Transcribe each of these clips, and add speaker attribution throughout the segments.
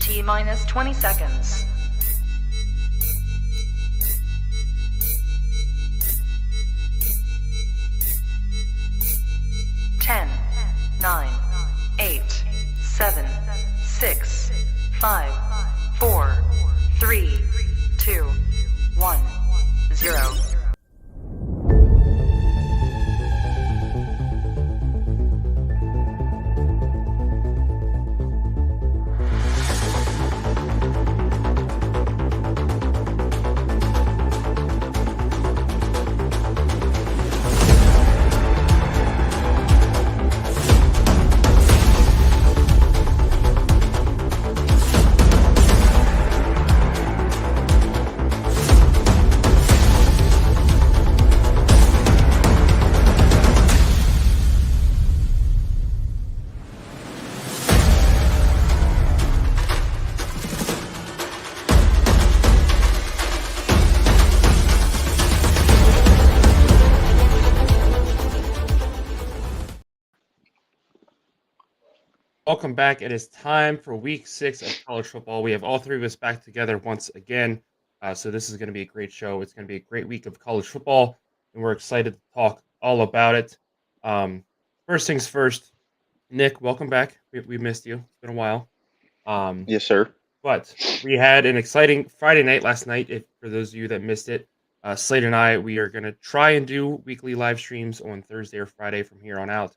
Speaker 1: T minus 20 seconds. 10, 9, 8, 7, 6, 5, 4, 3, 2, 1, 0.
Speaker 2: Welcome back. It is time for week 6 of college football. We have all three of us back together once again. So this is going to be a great show. It's going to be a great week of college football, and we're excited to talk all about it. First things first, Nick, welcome back. We missed you. It's been a while.
Speaker 3: Yes, sir.
Speaker 2: But we had an exciting Friday night last night. If for those of you that missed it, Slade and I, we are going to try and do weekly live streams on Thursday or Friday from here on out.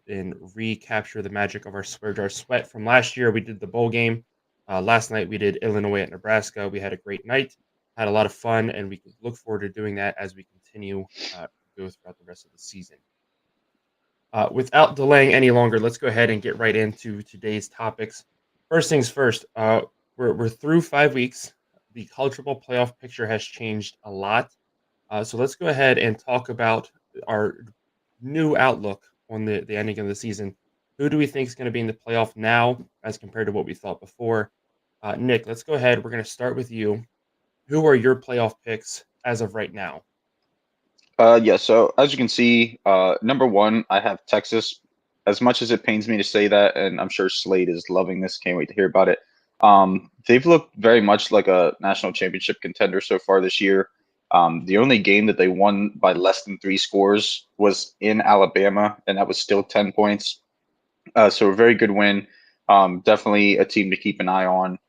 Speaker 2: And recapture the magic of our Swear Jar Sweat from last year. We did the bowl game. Last night we did Illinois at Nebraska. We had a great night, had a lot of fun, and we look forward to doing that as we continue to go throughout the rest of the season. Without delaying any longer, let's go ahead and get right into today's topics. First things first, we're through 5 weeks. The college football playoff picture has changed a lot. So let's go ahead and talk about our new outlook on the ending of the season. Who do we think is going to be in the playoff now as compared to what we thought before? Nick, let's go ahead. We're going to start with you. Who are your playoff picks as of right now?
Speaker 3: So as you can see, number one, I have Texas. As much as it pains me to say that, and I'm sure Slade is loving this, can't wait to hear about it. They've looked very much like a national championship contender so far this year. The only game that they won by less than 3 scores was in Alabama, and that was still 10 points. So a very good win. Definitely a team to keep an eye on,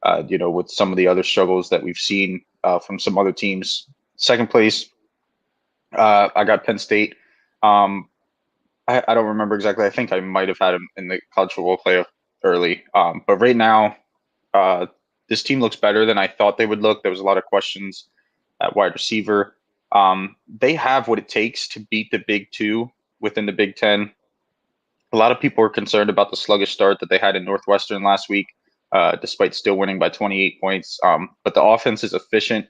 Speaker 3: with some of the other struggles that we've seen from some other teams. Second place, I got Penn State. I don't remember exactly. I think I might have had him in the college football playoff early. But right now, this team looks better than I thought they would look. There was a lot of questions at wide receiver. They have what it takes to beat the Big Two within the Big Ten. A lot of people are concerned about the sluggish start that they had in Northwestern last week, despite still winning by 28 points. But the offense is efficient.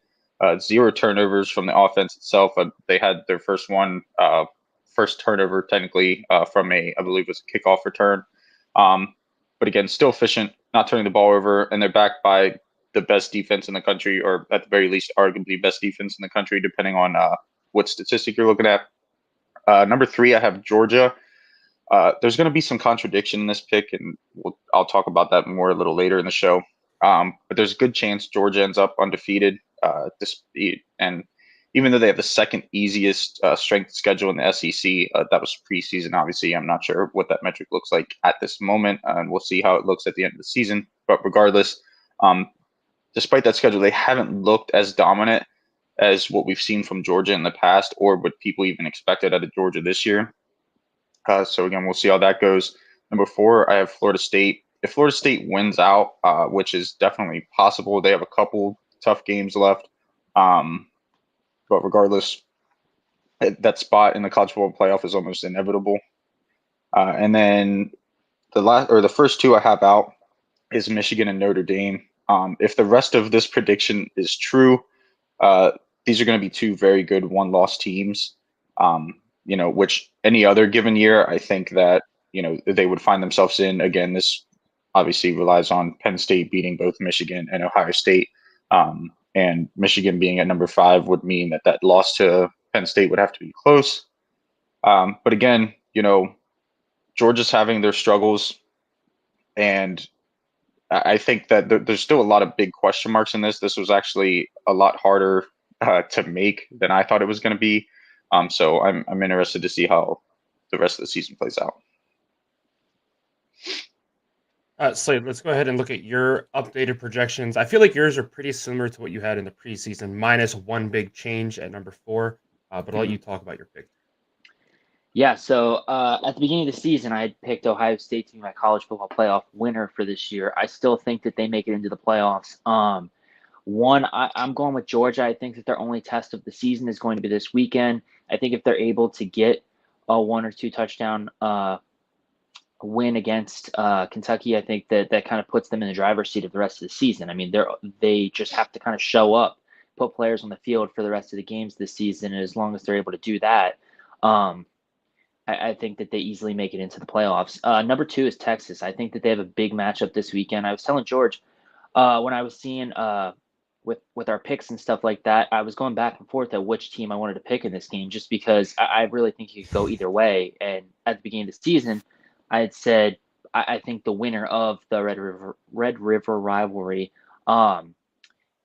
Speaker 3: 0 turnovers from the offense itself. They had their first turnover technically from I believe it was a kickoff return. But again, still efficient, not turning the ball over, and they're backed by the best defense in the country, or at the very least, arguably best defense in the country, depending on what statistic you're looking at. Number 3, I have Georgia. There's going to be some contradiction in this pick, and I'll talk about that more a little later in the show. But there's a good chance Georgia ends up undefeated. And even though they have the second easiest strength schedule in the SEC, that was preseason. Obviously, I'm not sure what that metric looks like at this moment, and we'll see how it looks at the end of the season. But regardless, despite that schedule, they haven't looked as dominant as what we've seen from Georgia in the past, or what people even expected out of Georgia this year. So again, we'll see how that goes. Number 4, I have Florida State. If Florida State wins out, which is definitely possible, they have a couple tough games left. But regardless, that spot in the college football playoff is almost inevitable. And then the first 2 I have out is Michigan and Notre Dame. If the rest of this prediction is true, these are going to be 2 very good one-loss teams. Which any other given year, I think that, they would find themselves in. Again, this obviously relies on Penn State beating both Michigan and Ohio State. And Michigan being at number 5 would mean that loss to Penn State would have to be close. But again, Georgia's having their struggles, and I think that there's still a lot of big question marks in this. This was actually a lot harder to make than I thought it was going to be. So I'm interested to see how the rest of the season plays out.
Speaker 2: Slade, let's go ahead and look at your updated projections. I feel like yours are pretty similar to what you had in the preseason, minus one big change at number 4. But I'll let you talk about your pick.
Speaker 4: Yeah, so at the beginning of the season, I had picked Ohio State to be my college football playoff winner for this year. I still think that they make it into the playoffs. I'm going with Georgia. I think that their only test of the season is going to be this weekend. I think if they're able to get a 1 or 2 touchdown win against Kentucky, I think that kind of puts them in the driver's seat of the rest of the season. I mean, they just have to kind of show up, put players on the field for the rest of the games this season, and as long as they're able to do that, I think that they easily make it into the playoffs. Number 2 is Texas. I think that they have a big matchup this weekend. I was telling George when I was seeing with our picks and stuff like that, I was going back and forth at which team I wanted to pick in this game, just because I really think you could go either way. And at the beginning of the season, I had said I think the winner of the Red River rivalry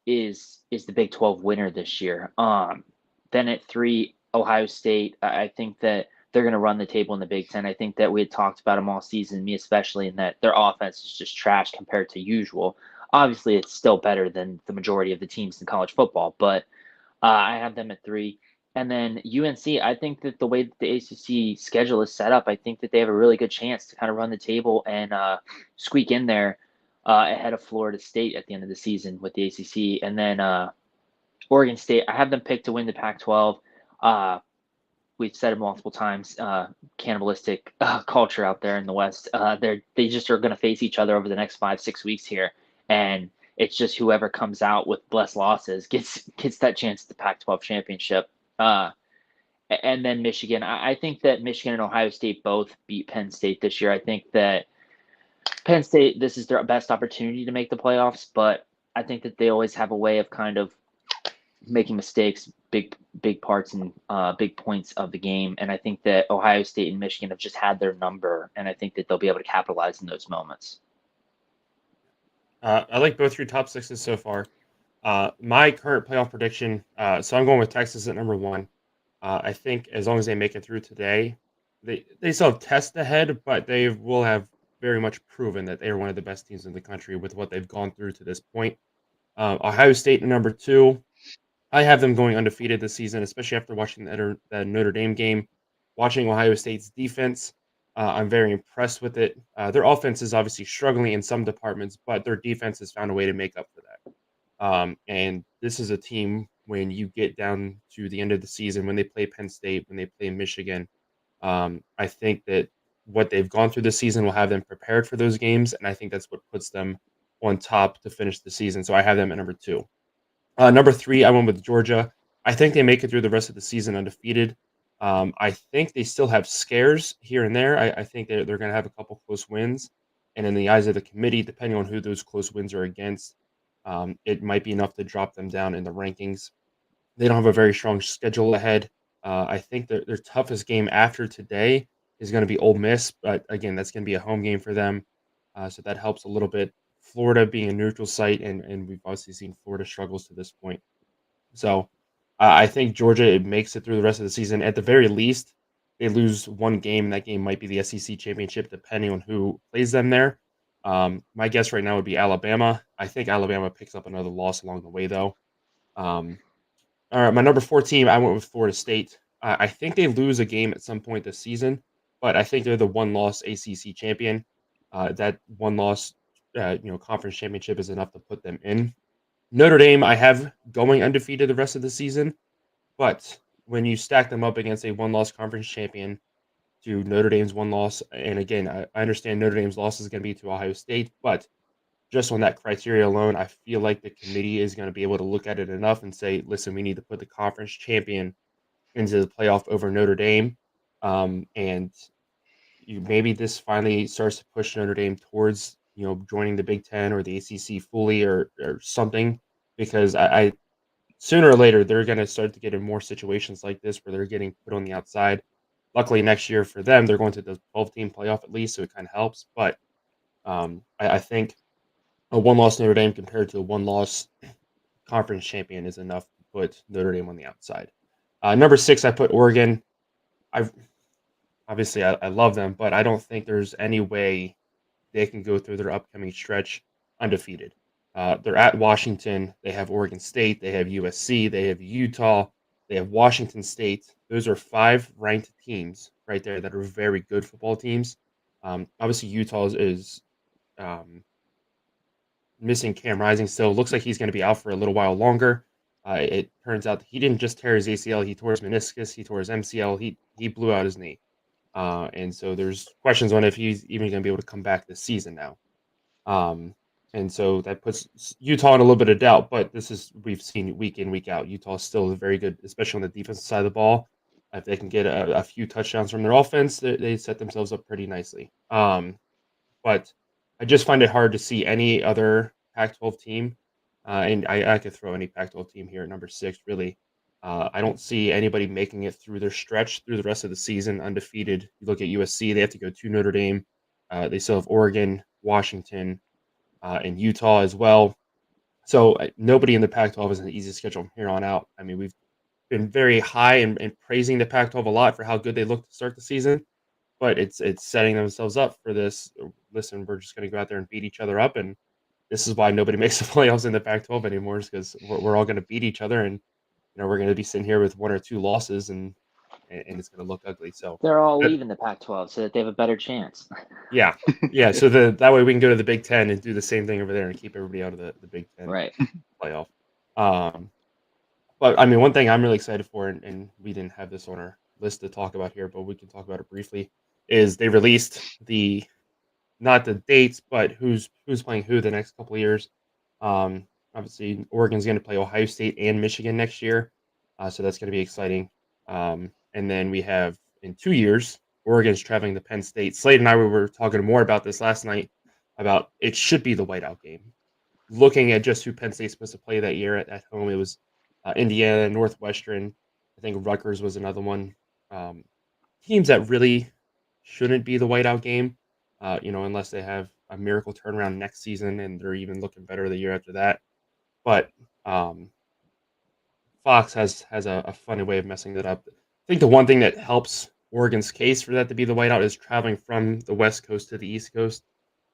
Speaker 4: is the Big 12 winner this year. Then at 3, Ohio State. I think that they're going to run the table in the Big Ten. I think that we had talked about them all season, me especially, in that their offense is just trash compared to usual. Obviously, it's still better than the majority of the teams in college football, but I have them at 3. And then UNC, I think that the way that the ACC schedule is set up, I think that they have a really good chance to kind of run the table and squeak in there ahead of Florida State at the end of the season with the ACC. And then Oregon State, I have them picked to win the Pac-12. We've said it multiple times, cannibalistic culture out there in the West. They just are going to face each other over the next 5-6 weeks here. And it's just whoever comes out with less losses gets that chance at the Pac-12 championship. And then Michigan. I think that Michigan and Ohio State both beat Penn State this year. I think that Penn State, this is their best opportunity to make the playoffs, but I think that they always have a way of kind of making mistakes, big parts and big points of the game. And I think that Ohio State and Michigan have just had their number, and I think that they'll be able to capitalize in those moments.
Speaker 2: I like both your top 6s so far. My current playoff prediction, so I'm going with Texas at number 1. I think as long as they make it through today, they still have tests ahead, but they will have very much proven that they are one of the best teams in the country with what they've gone through to this point. Ohio State at number 2. I have them going undefeated this season, especially after watching the Notre Dame game. Watching Ohio State's defense, I'm very impressed with it. Their offense is obviously struggling in some departments, but their defense has found a way to make up for that. And this is a team, when you get down to the end of the season, when they play Penn State, when they play Michigan, I think that what they've gone through this season will have them prepared for those games, and I think that's what puts them on top to finish the season. So I have them at number 2. Number 3, I went with Georgia. I think they make it through the rest of the season undefeated. I think they still have scares here and there. I think they're going to have a couple close wins. And in the eyes of the committee, depending on who those close wins are against, it might be enough to drop them down in the rankings. They don't have a very strong schedule ahead. I think their toughest game after today is going to be Ole Miss. But again, that's going to be a home game for them. So that helps a little bit. Florida being a neutral site, and we've obviously seen Florida struggles to this point. So I think Georgia, it makes it through the rest of the season. At the very least, they lose one game, and that game might be the SEC championship, depending on who plays them there. My guess right now would be Alabama. I think Alabama picks up another loss along the way, though. All right, my number 4 team, I went with Florida State. I think they lose a game at some point this season, but I think they're the one-loss ACC champion. That one-loss, conference championship is enough to put them in. Notre Dame, I have going undefeated the rest of the season, but when you stack them up against a one-loss conference champion to Notre Dame's one loss, and again, I understand Notre Dame's loss is going to be to Ohio State, but just on that criteria alone, I feel like the committee is going to be able to look at it enough and say, listen, we need to put the conference champion into the playoff over Notre Dame. And maybe this finally starts to push Notre Dame towards, joining the Big Ten or the ACC fully or something, because I sooner or later, they're going to start to get in more situations like this where they're getting put on the outside. Luckily, next year for them, they're going to the 12-team playoff at least, so it kind of helps. But I think a one-loss Notre Dame compared to a one-loss conference champion is enough to put Notre Dame on the outside. Number 6, I put Oregon. I obviously I love them, but I don't think there's any way they can go through their upcoming stretch undefeated. They're at Washington. They have Oregon State. They have USC. They have Utah. They have Washington State. Those are 5 ranked teams right there that are very good football teams. Obviously, Utah is missing Cam Rising still. Looks like he's going to be out for a little while longer. It turns out he didn't just tear his ACL; he tore his meniscus, he tore his MCL, he blew out his knee, and so there's questions on if he's even going to be able to come back this season now. And so that puts Utah in a little bit of doubt. But this is we've seen week in week out. Utah is still very good, especially on the defensive side of the ball. If they can get a few touchdowns from their offense, they set themselves up pretty nicely. But I just find it hard to see any other Pac-12 team, and I could throw any Pac-12 team here at number 6. Really, I don't see anybody making it through their stretch through the rest of the season undefeated. You look at USC; they have to go to Notre Dame. They still have Oregon, Washington, and Utah as well. So nobody in the Pac-12 has an easy schedule from here on out. I mean, we've been very high and praising the Pac-12 a lot for how good they look to start the season, but it's setting themselves up for this. Listen, we're just going to go out there and beat each other up, and this is why nobody makes the playoffs in the Pac-12 anymore, is because we're all going to beat each other, and we're going to be sitting here with 1 or 2 losses, and it's going to look ugly. So
Speaker 4: They're all leaving the Pac-12 so that they have a better chance.
Speaker 2: yeah. So that way we can go to the Big Ten and do the same thing over there and keep everybody out of the Big Ten
Speaker 4: Right.
Speaker 2: playoff. But I mean, one thing I'm really excited for, and we didn't have this on our list to talk about here, but we can talk about it briefly, is they released not the dates, but who's playing who the next couple of years. Obviously, Oregon's going to play Ohio State and Michigan next year, so that's going to be exciting. And then we have in 2 years, Oregon's traveling to Penn State. Slade and I were talking more about this last night about it should be the whiteout game. Looking at just who Penn State's supposed to play that year at home, it was Indiana, Northwestern. I think Rutgers was another one. Teams that really shouldn't be the whiteout game, unless they have a miracle turnaround next season and they're even looking better the year after that. But Fox has a funny way of messing that up. I think the one thing that helps Oregon's case for that to be the whiteout is traveling from the West Coast to the East Coast.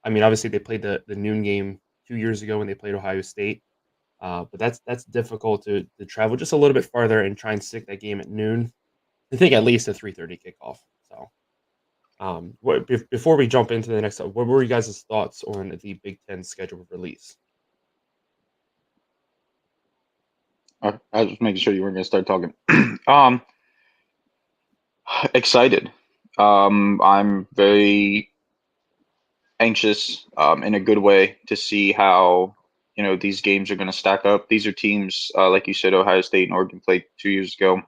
Speaker 2: I mean, obviously they played the noon game 2 years ago when they played Ohio State, but that's difficult to travel just a little bit farther and try and stick that game at noon. I think at least a 3:30 kickoff. So, before we jump into the next, what were you guys' thoughts on the Big Ten schedule release?
Speaker 3: I was just making sure you weren't going to start talking. Excited. I'm very anxious, in a good way, to see how these games are going to stack up. These are teams, like you said, Ohio State and Oregon played 2 years ago.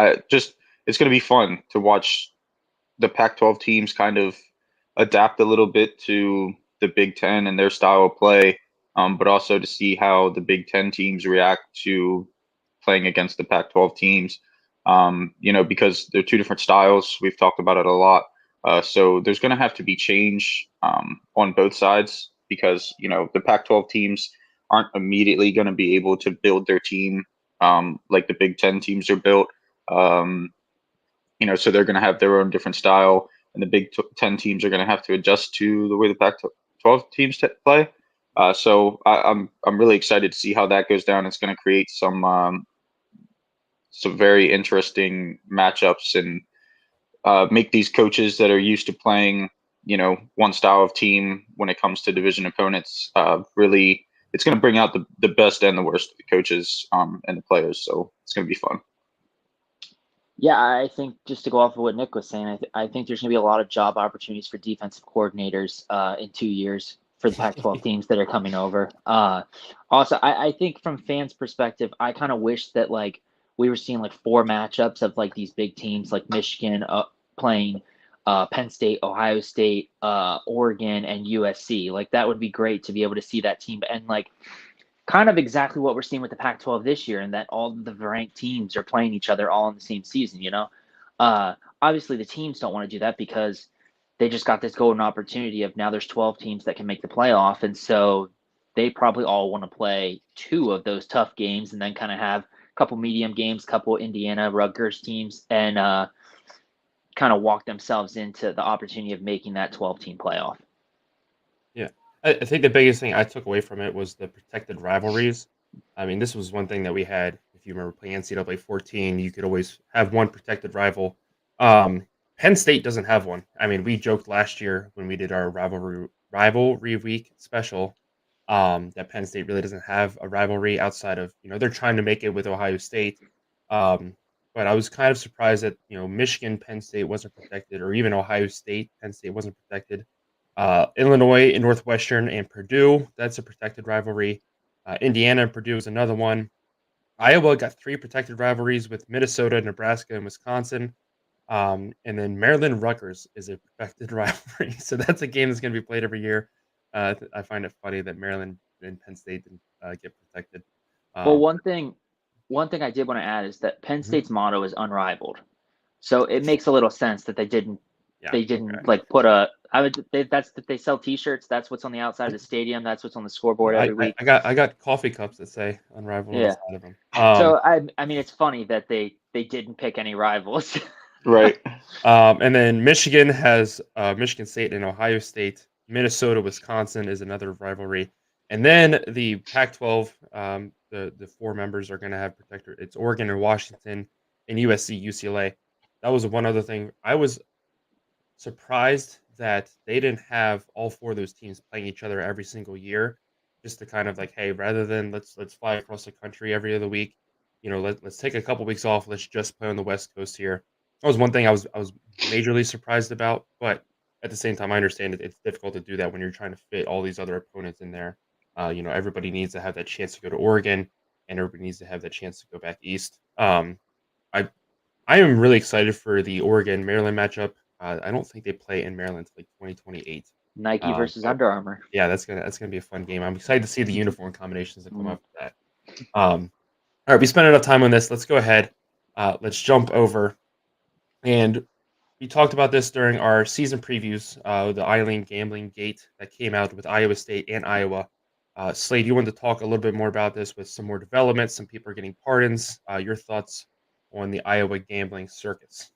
Speaker 3: It's going to be fun to watch the Pac-12 teams kind of adapt a little bit to the Big Ten and their style of play, but also to see how the Big Ten teams react to playing against the Pac-12 teams. Because they're 2 different styles. We've talked about it a lot. So there's going to have to be change on both sides, because the Pac-12 teams aren't immediately going to be able to build their team like the Big Ten teams are built. So they're going to have their own different style, and the Big Ten teams are going to have to adjust to the way the Pac-12 teams play. So I'm really excited to see how that goes down. It's going to create some very interesting matchups, and make these coaches that are used to playing, one style of team when it comes to division opponents, really, it's going to bring out the best and the worst of the coaches and the players. So it's going to be fun.
Speaker 4: Yeah, I think just to go off of what Nick was saying, I think there's going to be a lot of job opportunities for defensive coordinators in 2 years for the Pac-12 teams that are coming over. Also, I think from fans' perspective, I kind of wish that we were seeing 4 matchups of these big teams like Michigan playing Penn State, Ohio State, Oregon, and USC. That would be great to be able to see that team, and kind of exactly what we're seeing with the Pac-12 this year, and that all the ranked teams are playing each other all in the same season. Obviously the teams don't want to do that because they just got this golden opportunity of now there's 12 teams that can make the playoff, and so they probably all want to play 2 of those tough games and then kind of have a couple medium games, couple Indiana Rutgers teams, and kind of walk themselves into the opportunity of making that 12-team playoff.
Speaker 2: Yeah. I think the biggest thing I took away from it was the protected rivalries. I mean, this was one thing that we had. If you remember playing NCAA 14, you could always have one protected rival. Penn State doesn't have one. I mean, we joked last year when we did our rivalry week special that Penn State really doesn't have a rivalry outside of, they're trying to make it with Ohio State. But I was kind of surprised that, Michigan, Penn State wasn't protected, or even Ohio State, Penn State wasn't protected. Illinois and Northwestern and Purdue, that's a protected rivalry. Indiana and Purdue is another one. Iowa got 3 protected rivalries with Minnesota, Nebraska, and Wisconsin. And then Maryland Rutgers is a protected rivalry. So that's a game that's going to be played every year. I find it funny that Maryland and Penn State didn't get protected.
Speaker 4: Well, one thing I did want to add is that Penn State's motto is unrivaled. So it makes a little sense that they didn't like put they sell T-shirts. That's what's on the outside of the stadium. That's what's on the scoreboard every week.
Speaker 2: I got coffee cups that say unrivaled on the side of them.
Speaker 4: So I mean, it's funny that they didn't pick any rivals.
Speaker 3: Right.
Speaker 2: And then Michigan has Michigan State and Ohio State. Minnesota, Wisconsin is another rivalry. And then the Pac-12, the 4 members are going to have protector. It's Oregon and Washington and USC, UCLA. That was one other thing. I was surprised that they didn't have all 4 of those teams playing each other every single year, just to kind of like, hey, rather than let's fly across the country every other week, let's take a couple weeks off. Let's just play on the West Coast here. That was one thing I was majorly surprised about, but at the same time, I understand it's difficult to do that when you're trying to fit all these other opponents in there. Everybody needs to have that chance to go to Oregon, and everybody needs to have that chance to go back east. I am really excited for the Oregon Maryland matchup. I don't think they play in Maryland until like 2028.
Speaker 4: Nike versus Under Armour.
Speaker 2: Yeah, that's gonna be a fun game. I'm excited to see the uniform combinations that come up with that. All right, we spent enough time on this. Let's go ahead. Let's jump over. And we talked about this during our season previews, the Eileen gambling gate that came out with Iowa State and Iowa. Slade, you wanted to talk a little bit more about this with some more developments. Some people are getting pardons. Your thoughts on the Iowa gambling circus?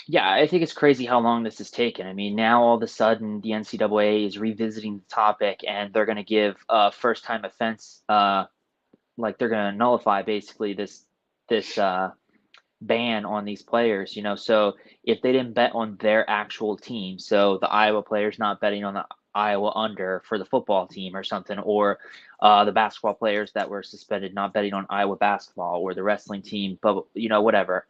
Speaker 4: Yeah, I think it's crazy how long this has taken. I mean, now all of a sudden the NCAA is revisiting the topic, and they're going to give a first-time offense, like they're going to nullify basically this ban on these players. So if they didn't bet on their actual team, so the Iowa players not betting on the Iowa under for the football team or something, or the basketball players that were suspended not betting on Iowa basketball, or the wrestling team, but whatever.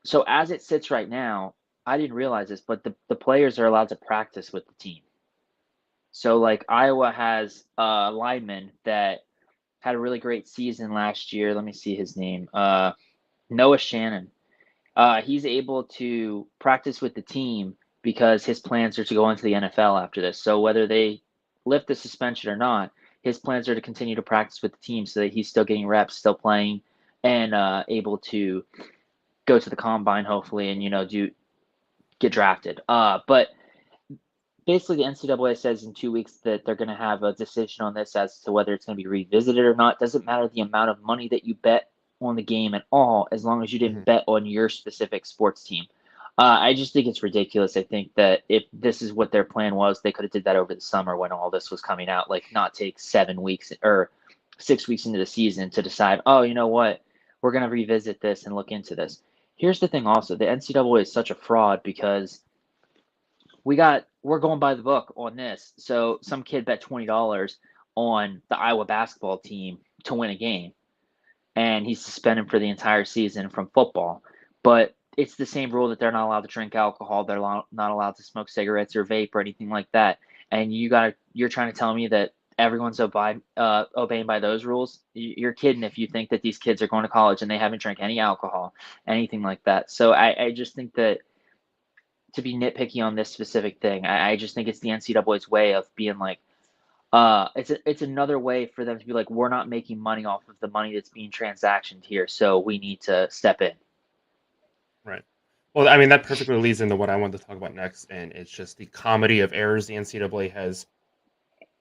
Speaker 4: So as it sits right now, I didn't realize this, but the players are allowed to practice with the team. So like Iowa has a lineman that had a really great season last year. Let me see his name. Noah Shannon. He's able to practice with the team because his plans are to go into the NFL after this. So whether they lift the suspension or not, his plans are to continue to practice with the team so that he's still getting reps, still playing, and able to go to the combine hopefully and get drafted. But basically the NCAA says in 2 weeks that they're going to have a decision on this as to whether it's going to be revisited or not. Doesn't matter the amount of money that you bet on the game at all, as long as you didn't bet on your specific sports team. I just think it's ridiculous. I think that if this is what their plan was, they could have did that over the summer when all this was coming out, like not take 7 weeks or 6 weeks into the season to decide, oh, you know what, we're going to revisit this and look into this. Here's the thing also, the NCAA is such a fraud because we're going by the book on this. So some kid bet $20 on the Iowa basketball team to win a game, and he's suspended for the entire season from football. But it's the same rule that they're not allowed to drink alcohol, they're not allowed to smoke cigarettes or vape or anything like that. And you're trying to tell me that everyone's obeying by those rules? You're kidding if you think that these kids are going to college and they haven't drank any alcohol, anything like that. So I just think that to be nitpicky on this specific thing, I just think it's the NCAA's way of being like, it's another way for them to be like, we're not making money off of the money that's being transactioned here, so we need to step in.
Speaker 2: Right. Well, I mean, that perfectly leads into what I wanted to talk about next, and it's just the comedy of errors the NCAA has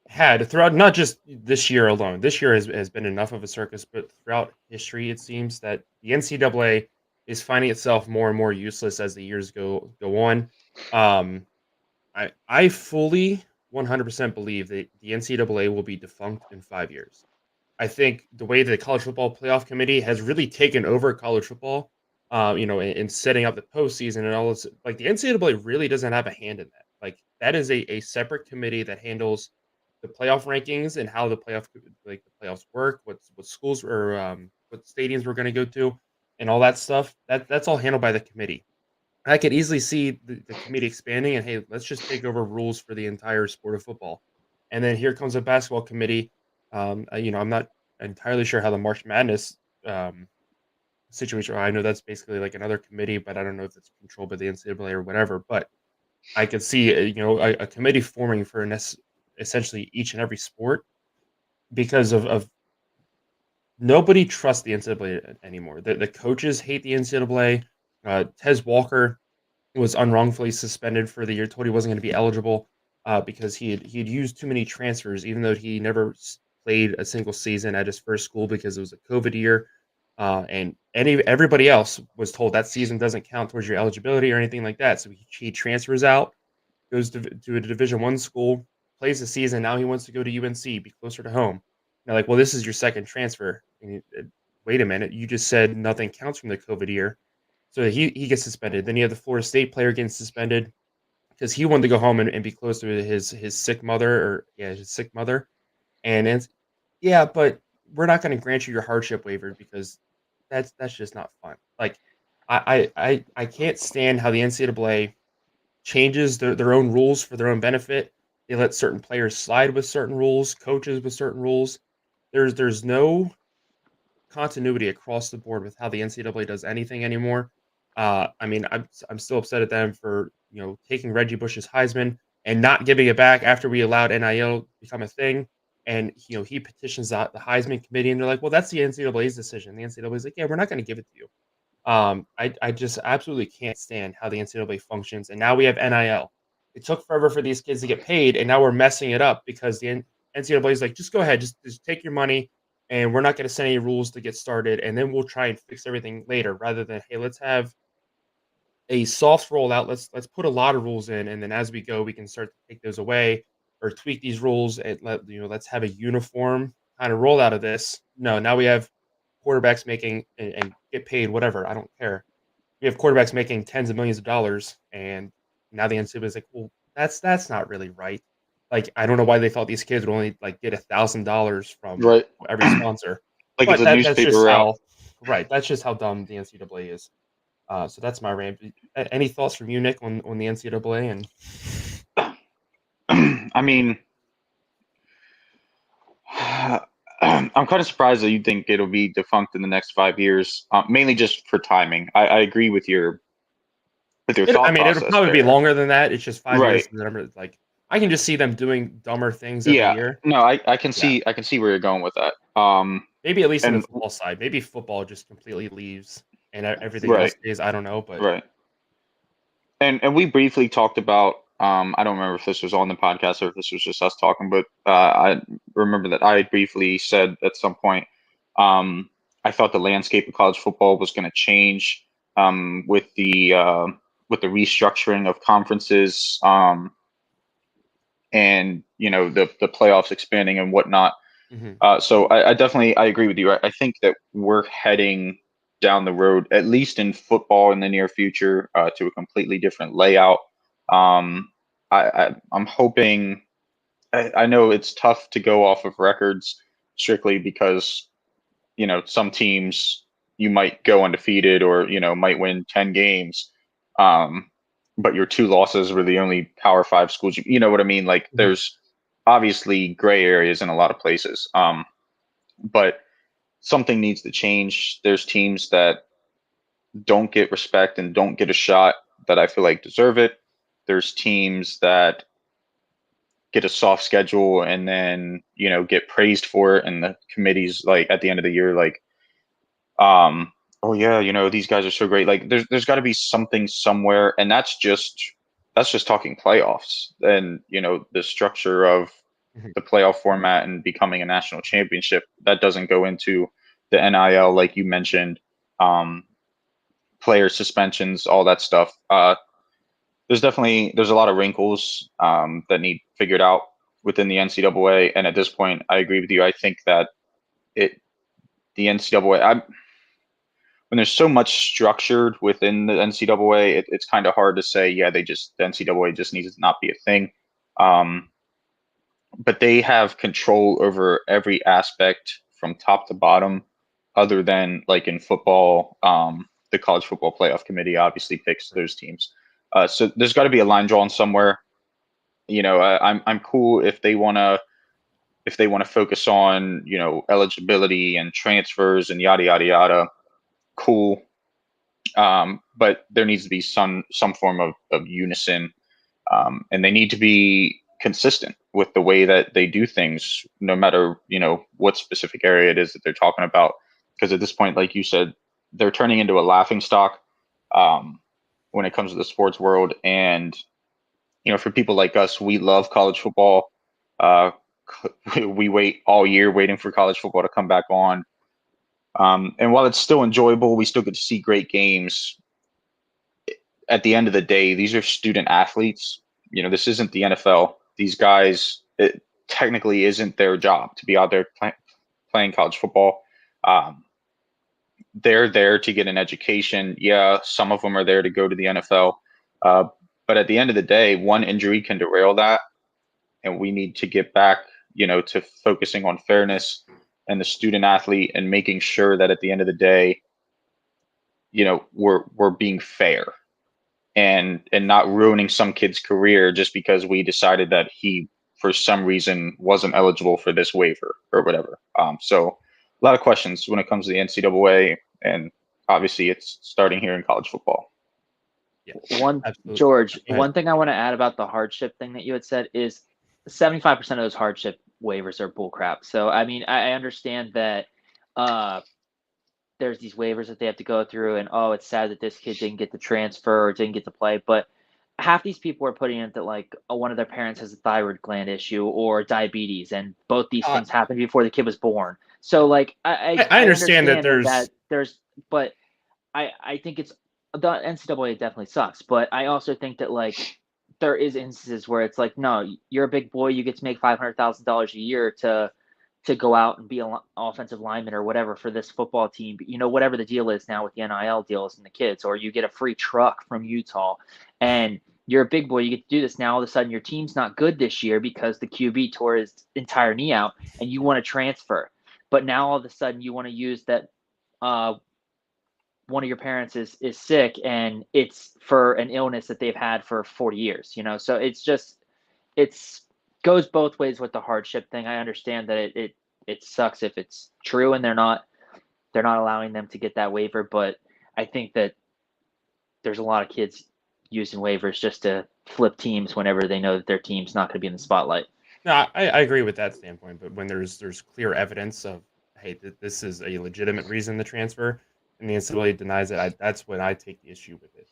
Speaker 2: had throughout, not just this year alone. This year has been enough of a circus, but throughout history, it seems that the NCAA is finding itself more and more useless as the years go on. Um, I fully 100% believe that the NCAA will be defunct in 5 years. I think the way the college football playoff committee has really taken over college football, in setting up the postseason and all this, like the NCAA really doesn't have a hand in that. Like that is a separate committee that handles the playoff rankings and how the playoffs work, what schools or what stadiums we're going to go to, and all that stuff. That's all handled by the committee. I could easily see the committee expanding and hey, let's just take over rules for the entire sport of football. And then here comes a basketball committee. I'm not entirely sure how the March Madness situation. I know that's basically like another committee, but I don't know if it's controlled by the NCAA or whatever. But I could see a committee forming for essentially each and every sport because of nobody trusts the NCAA anymore. The coaches hate the NCAA. Tez Walker was unwrongfully suspended for the year, told he wasn't going to be eligible because he had used too many transfers, even though he never played a single season at his first school because it was a COVID year. And everybody else was told that season doesn't count towards your eligibility or anything like that. So he transfers out, goes to a Division I school, plays the season. Now he wants to go to UNC, be closer to home. They're like, well, this is your second transfer. Wait a minute, you just said nothing counts from the COVID year. So he gets suspended. Then you have the Florida State player getting suspended because he wanted to go home and be close to his sick mother his sick mother. And it's yeah, but we're not going to grant you your hardship waiver because that's just not fun. Like I can't stand how the NCAA changes their own rules for their own benefit. They let certain players slide with certain rules, coaches with certain rules. There's no continuity across the board with how the NCAA does anything anymore. I mean, I'm still upset at them for taking Reggie Bush's Heisman and not giving it back after we allowed NIL become a thing. And he petitions out the Heisman committee, and they're like, "Well, that's the NCAA's decision." The NCAA is like, "Yeah, we're not going to give it to you." I just absolutely can't stand how the NCAA functions, and now we have NIL. It took forever for these kids to get paid, and now we're messing it up because the NCAA is like, just go ahead, just take your money, and we're not going to send any rules to get started, and then we'll try and fix everything later, rather than hey, let's have a soft rollout. Let's put a lot of rules in, and then as we go, we can start to take those away or tweak these rules, and let's have a uniform kind of rollout of this. No, now we have quarterbacks making and get paid whatever. I don't care. We have quarterbacks making tens of millions of dollars, and now the NCAA is like, well, that's not really right. Like, I don't know why they thought these kids would only like get $1,000 from
Speaker 3: Right.
Speaker 2: every sponsor,
Speaker 3: Like it's
Speaker 2: but
Speaker 3: a
Speaker 2: that's
Speaker 3: newspaper
Speaker 2: just
Speaker 3: route.
Speaker 2: how right. That's just how dumb the NCAA is. So that's my rant. Any thoughts from you, Nick, on the NCAA and
Speaker 3: I mean, I'm kind of surprised that you think it'll be defunct in the next 5 years, mainly just for timing. I agree with your
Speaker 2: I
Speaker 3: thought
Speaker 2: mean, it'll
Speaker 3: process
Speaker 2: probably be
Speaker 3: there.
Speaker 2: longer than that. It's just 5 years.
Speaker 3: Right.
Speaker 2: Like I can just see them doing dumber things every
Speaker 3: Yeah.
Speaker 2: year.
Speaker 3: No, I can
Speaker 2: Yeah.
Speaker 3: see where you're going with that.
Speaker 2: Maybe at least in the
Speaker 3: And
Speaker 2: football side. Maybe football just completely leaves and everything else
Speaker 3: right,
Speaker 2: stays. I don't know, but
Speaker 3: right. And we briefly talked about I don't remember if this was on the podcast or if this was just us talking, but I remember that I briefly said at some point um I thought the landscape of college football was going to change with the restructuring of conferences and the playoffs expanding and whatnot.
Speaker 2: mhm.
Speaker 3: So I definitely I agree with you. I think that we're heading down the road, at least in football in the near future, to a completely different layout. I'm hoping. I know it's tough to go off of records strictly because some teams you might go undefeated or might win 10 games, um, but your two losses were the only Power Five schools. You know what I mean? Like
Speaker 2: Mhm.
Speaker 3: there's obviously gray areas in a lot of places. But something needs to change. There's teams that don't get respect and don't get a shot that I feel like deserve it. There's teams that get a soft schedule and then, get praised for it. And the committees like at the end of the year, like, um, oh yeah, these guys are so great. Like there's got to be something somewhere, and that's just talking playoffs. And the structure of
Speaker 2: Mhm.
Speaker 3: the playoff format and becoming a national championship that doesn't go into the NIL like you mentioned, um, player suspensions, all that stuff. There's a lot of wrinkles that need figured out within the NCAA, and at this point, I agree with you. I think that it the NCAA. When there's so much structured within the NCAA, it's kind of hard to say, yeah, the NCAA just needs to not be a thing. Um, but they have control over every aspect from top to bottom, other than like in football, the college football playoff committee obviously picks those teams. So there's got to be a line drawn somewhere. I'm cool if they want to focus on eligibility and transfers and yada yada yada. Cool. But there needs to be some form of unison, and they need to be consistent with the way that they do things, no matter what specific area it is that they're talking about. Because at this point, like you said, they're turning into a laughing stock um, when it comes to the sports world. And for people like us, we love college football. Uh, we wait all year waiting for college football to come back on. And while it's still enjoyable, we still get to see great games. At the end of the day, these are student athletes. This isn't the NFL. These guys, it technically isn't their job to be out there playing college football. Um, they're there to get an education. Yeah, some of them are there to go to the NFL. Uh, but at the end of the day, one injury can derail that. And we need to get back, to focusing on fairness and the student athlete and making sure that at the end of the day, we're being fair and not ruining some kid's career just because we decided that he for some reason wasn't eligible for this waiver or whatever. So a lot of questions when it comes to the NCAA, and obviously it's starting here in college football.
Speaker 2: Yeah,
Speaker 4: One
Speaker 2: absolutely.
Speaker 4: George,
Speaker 2: Go ahead.
Speaker 4: one thing I want to add about the hardship thing that you had said is 75% of those hardship waivers are bullcrap. So I mean, I understand that there's these waivers that they have to go through, and oh, it's sad that this kid didn't get to transfer or didn't get to play, but half these people are putting in that like one of their parents has a thyroid gland issue or diabetes, and both these
Speaker 2: Uh,
Speaker 4: things happened before the kid was born. So like
Speaker 2: I understand that there's
Speaker 4: but I think it's the NCAA definitely sucks, but I also think that like there is instances where it's like, no, you're a big boy, you get to make $500,000 a year to go out and be an offensive lineman or whatever for this football team. Whatever the deal is now with the NIL deals and the kids, or you get a free truck from Utah, and you're a big boy, you get to do this. Now all of a sudden your team's not good this year because the QB tore his entire knee out, and you want to transfer, but now all of a sudden you want to use that. One of your parents is sick and it's for an illness that they've had for 40 years, so it's goes both ways with the hardship thing. I understand that it sucks if it's true and they're not allowing them to get that waiver, but I think that there's a lot of kids using waivers just to flip teams whenever they know that their team's not going to be in the spotlight.
Speaker 2: no, I agree with that standpoint, but when there's clear evidence of hey, this is a legitimate reason to transfer, and the NCAA denies it, that's when I take the issue with it.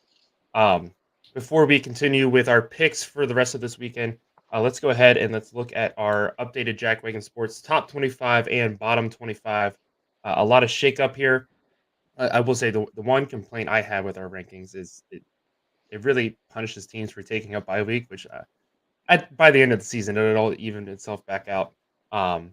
Speaker 2: Um, Before we continue with our picks for the rest of this weekend, let's go ahead and let's look at our updated Jack Wagon Sports top 25 and bottom 25. A lot of shakeup here. I will say the one complaint I have with our rankings is it really punishes teams for taking up bye week, which by the end of the season it all evened itself back out. Um,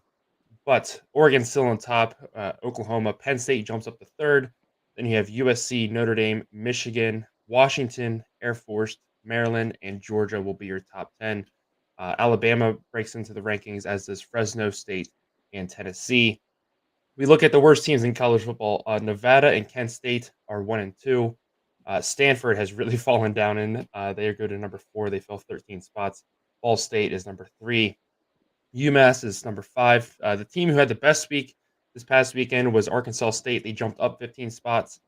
Speaker 2: but Oregon's still on top. Oklahoma, Penn State jumps up to third. Then you have USC, Notre Dame, Michigan, Washington, Air Force, Maryland, and Georgia will be your top 10. Alabama breaks into the rankings, as does Fresno State and Tennessee. We look at the worst teams in college football. Nevada and Kent State are 1 and 2. Stanford has really fallen down in. They go to number 4. They fell 13 spots. Ball State is number 3. UMass is number 5. The team who had the best week this past weekend was Arkansas State. They jumped up 15 spots.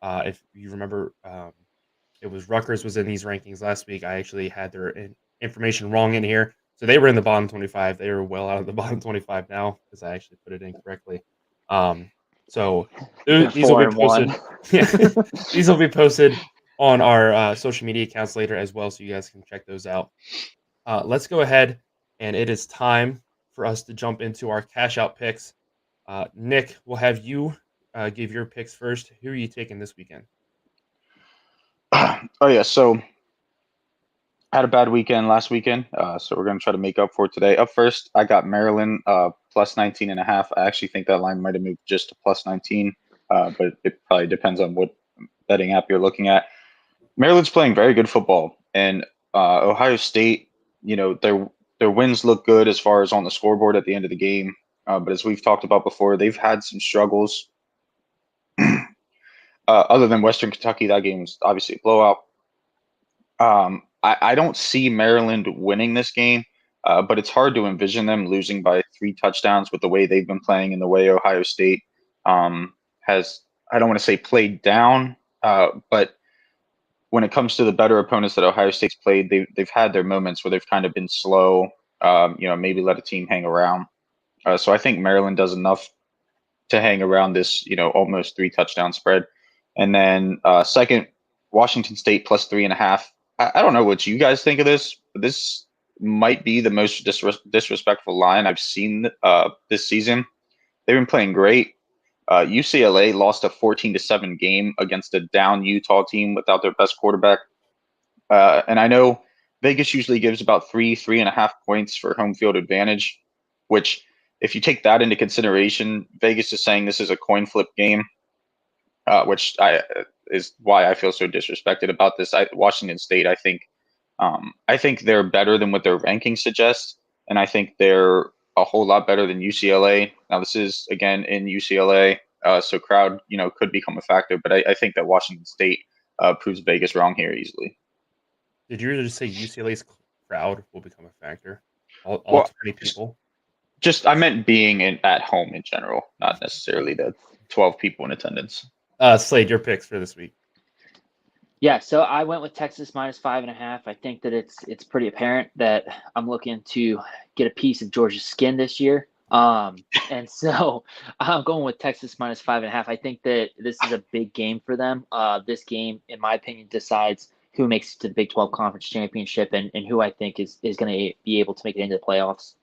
Speaker 2: If you remember, it was Rutgers was in these rankings last week. I actually had their information wrong in here. So they were in the bottom 25. They were well out of the bottom 25 now because I actually put it in correctly. So
Speaker 4: They're
Speaker 2: these will be
Speaker 4: 4-1.
Speaker 2: posted. Yeah, these will be posted on our social media accounts later as well, so you guys can check those out. Let's go ahead, and it is time for us to jump into our cash out picks. Nick, we'll have you give your picks first. Who are you taking this weekend?
Speaker 3: Oh yeah, so I had a bad weekend last weekend, so we're gonna try to make up for it today. Up first, I got Maryland plus 19.5. I actually think that line might have moved just to plus 19, but it probably depends on what betting app you're looking at. Maryland's playing very good football, and Ohio State, their wins look good as far as on the scoreboard at the end of the game. But as we've talked about before, they've had some struggles. Other than Western Kentucky, that game was obviously a blowout. I don't see Maryland winning this game, but it's hard to envision them losing by 3 touchdowns with the way they've been playing and the way Ohio State has, I don't want to say played down, but when it comes to the better opponents that Ohio State's played, they've had their moments where they've kind of been slow, maybe let a team hang around. So I think Maryland does enough to hang around this, almost 3 touchdown spread. And then second, Washington State plus 3.5. I don't know what you guys think of this, but this might be the most disrespectful line I've seen this season. They've been playing great. UCLA lost a 14-7 game against a down Utah team without their best quarterback. And I know Vegas usually gives about 3.5 points for home field advantage, which if you take that into consideration, Vegas is saying this is a coin flip game, which is why I feel so disrespected about this. Washington State, I think they're better than what their rankings suggest, and I think they're a whole lot better than UCLA. Now, this is again in UCLA, so crowd, could become a factor, but I think that Washington State proves Vegas wrong here easily.
Speaker 2: Did you just say UCLA's crowd will become a factor? All
Speaker 3: Well,
Speaker 2: 20 people?
Speaker 3: Just I meant being at home in general, not necessarily the 12 people in attendance.
Speaker 2: Slade, your picks for this week.
Speaker 4: Yeah, so I went with Texas minus 5.5. I think that it's pretty apparent that I'm looking to get a piece of Georgia's skin this year. And so I'm going with Texas minus 5.5. I think that this is a big game for them. This game, in my opinion, decides who makes it to the Big 12 Conference Championship and who I think is going to be able to make it into the playoffs.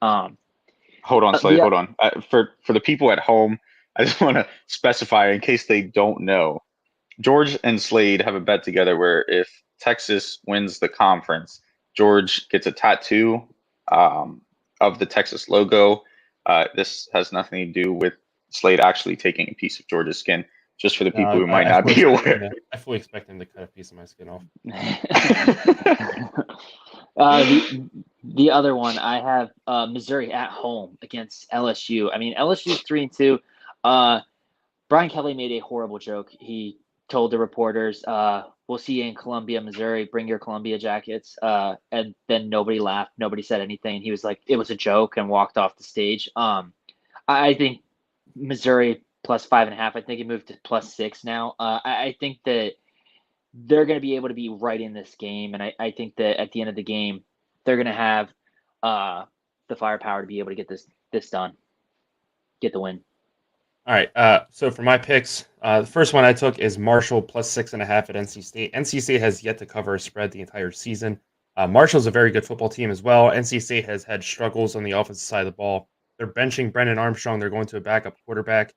Speaker 3: Hold on, Slade. Hold on. For the people at home, I just want to specify in case they don't know. George and Slade have a bet together where if Texas wins the conference, George gets a tattoo of the Texas logo. This has nothing to do with Slade actually taking a piece of Georgia's skin, just for the people who might not be aware.
Speaker 2: I fully expect him to cut a piece of my skin off.
Speaker 4: The other one, I have Missouri at home against LSU. I mean, LSU's 3-2. Brian Kelly made a horrible joke. He told the reporters, we'll see you in Columbia, Missouri. Bring your Columbia jackets. And then nobody laughed. Nobody said anything. He was like, it was a joke, and walked off the stage. I think Missouri plus 5.5. I think it moved to plus 6 now. I think that they're going to be able to be right in this game. And I think that at the end of the game, they're going to have the firepower to be able to get this done, get the win.
Speaker 2: All right. So for my picks, the first one I took is Marshall plus 6.5 at NC State. NC State has yet to cover a spread the entire season. Marshall's a very good football team as well. NC State has had struggles on the offensive side of the ball. They're benching Brennan Armstrong. They're going to a backup quarterback.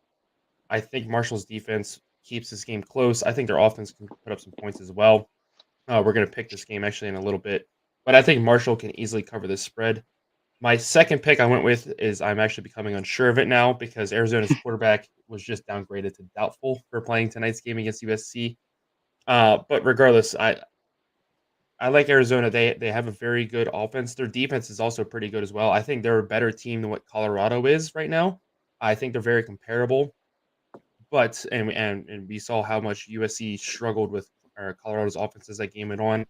Speaker 2: I think Marshall's defense keeps this game close. I think their offense can put up some points as well. We're going to pick this game actually in a little bit. But I think Marshall can easily cover this spread. My second pick I went with is I'm actually becoming unsure of it now because Arizona's quarterback was just downgraded to doubtful for playing tonight's game against USC. But regardless, I like Arizona. They have a very good offense. Their defense is also pretty good as well. I think they're a better team than what Colorado is right now. I think they're very comparable. But and we saw how much USC struggled with Colorado's offense as that game went on.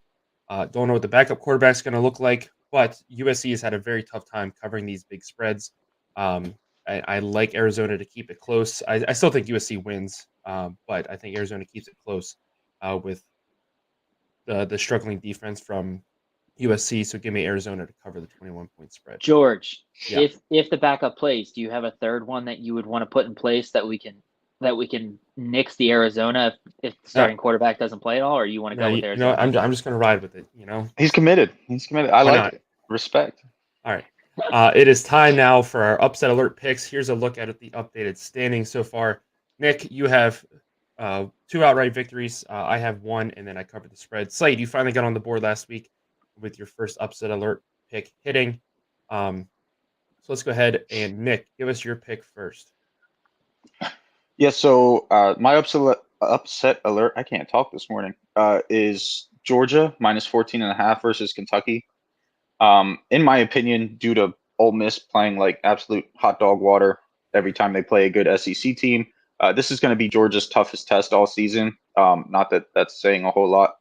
Speaker 2: Don't know what the backup quarterback's going to look like, but USC has had a very tough time covering these big spreads. I like Arizona to keep it close. I still think USC wins, but I think Arizona keeps it close with the struggling defense from USC. So give me Arizona to cover the 21-point spread.
Speaker 4: George,
Speaker 2: yeah.
Speaker 4: if the backup plays, do you have a third one that you would want to put in place that we can that we can nix the Arizona if the starting quarterback doesn't play at all, or you want to
Speaker 2: No,
Speaker 4: go with
Speaker 2: you
Speaker 4: Arizona?
Speaker 2: know, I'm just gonna ride with it.
Speaker 3: He's committed. I
Speaker 2: Why
Speaker 3: like
Speaker 2: not?
Speaker 3: it. Respect.
Speaker 2: All right. It is time now for our upset alert picks. Here's a look at the updated standings so far. Nick, you have 2 outright victories. I have 1, and then I covered the spread. Slade, you finally got on the board last week with your first upset alert pick hitting. So let's go ahead and Nick, give us your pick first.
Speaker 3: Yeah, so my upset alert, I can't talk this morning, is Georgia minus 14.5 versus Kentucky. In my opinion, due to Ole Miss playing like absolute hot dog water every time they play a good SEC team, this is going to be Georgia's toughest test all season. Not that that's saying a whole lot.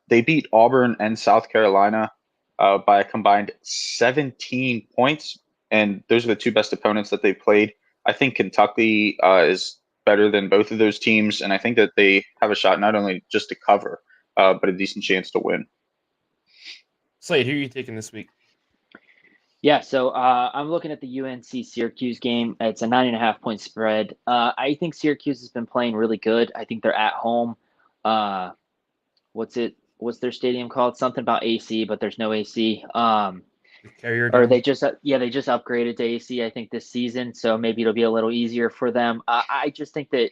Speaker 3: They beat Auburn and South Carolina by a combined 17 points, and those are the 2 best opponents that they've played. I think Kentucky is better than both of those teams, and I think that they have a shot not only just to cover, but a decent chance to win.
Speaker 2: Slade, who are you taking this week?
Speaker 4: Yeah, so I'm looking at the UNC Syracuse game. It's a 9.5-point spread. I think Syracuse has been playing really good. I think they're at home. What's their stadium called? Something about AC, but there's no AC.
Speaker 2: The Carrier
Speaker 4: Or
Speaker 2: Dome?
Speaker 4: they just upgraded to AC, I think, this season, so maybe it'll be a little easier for them. I just think that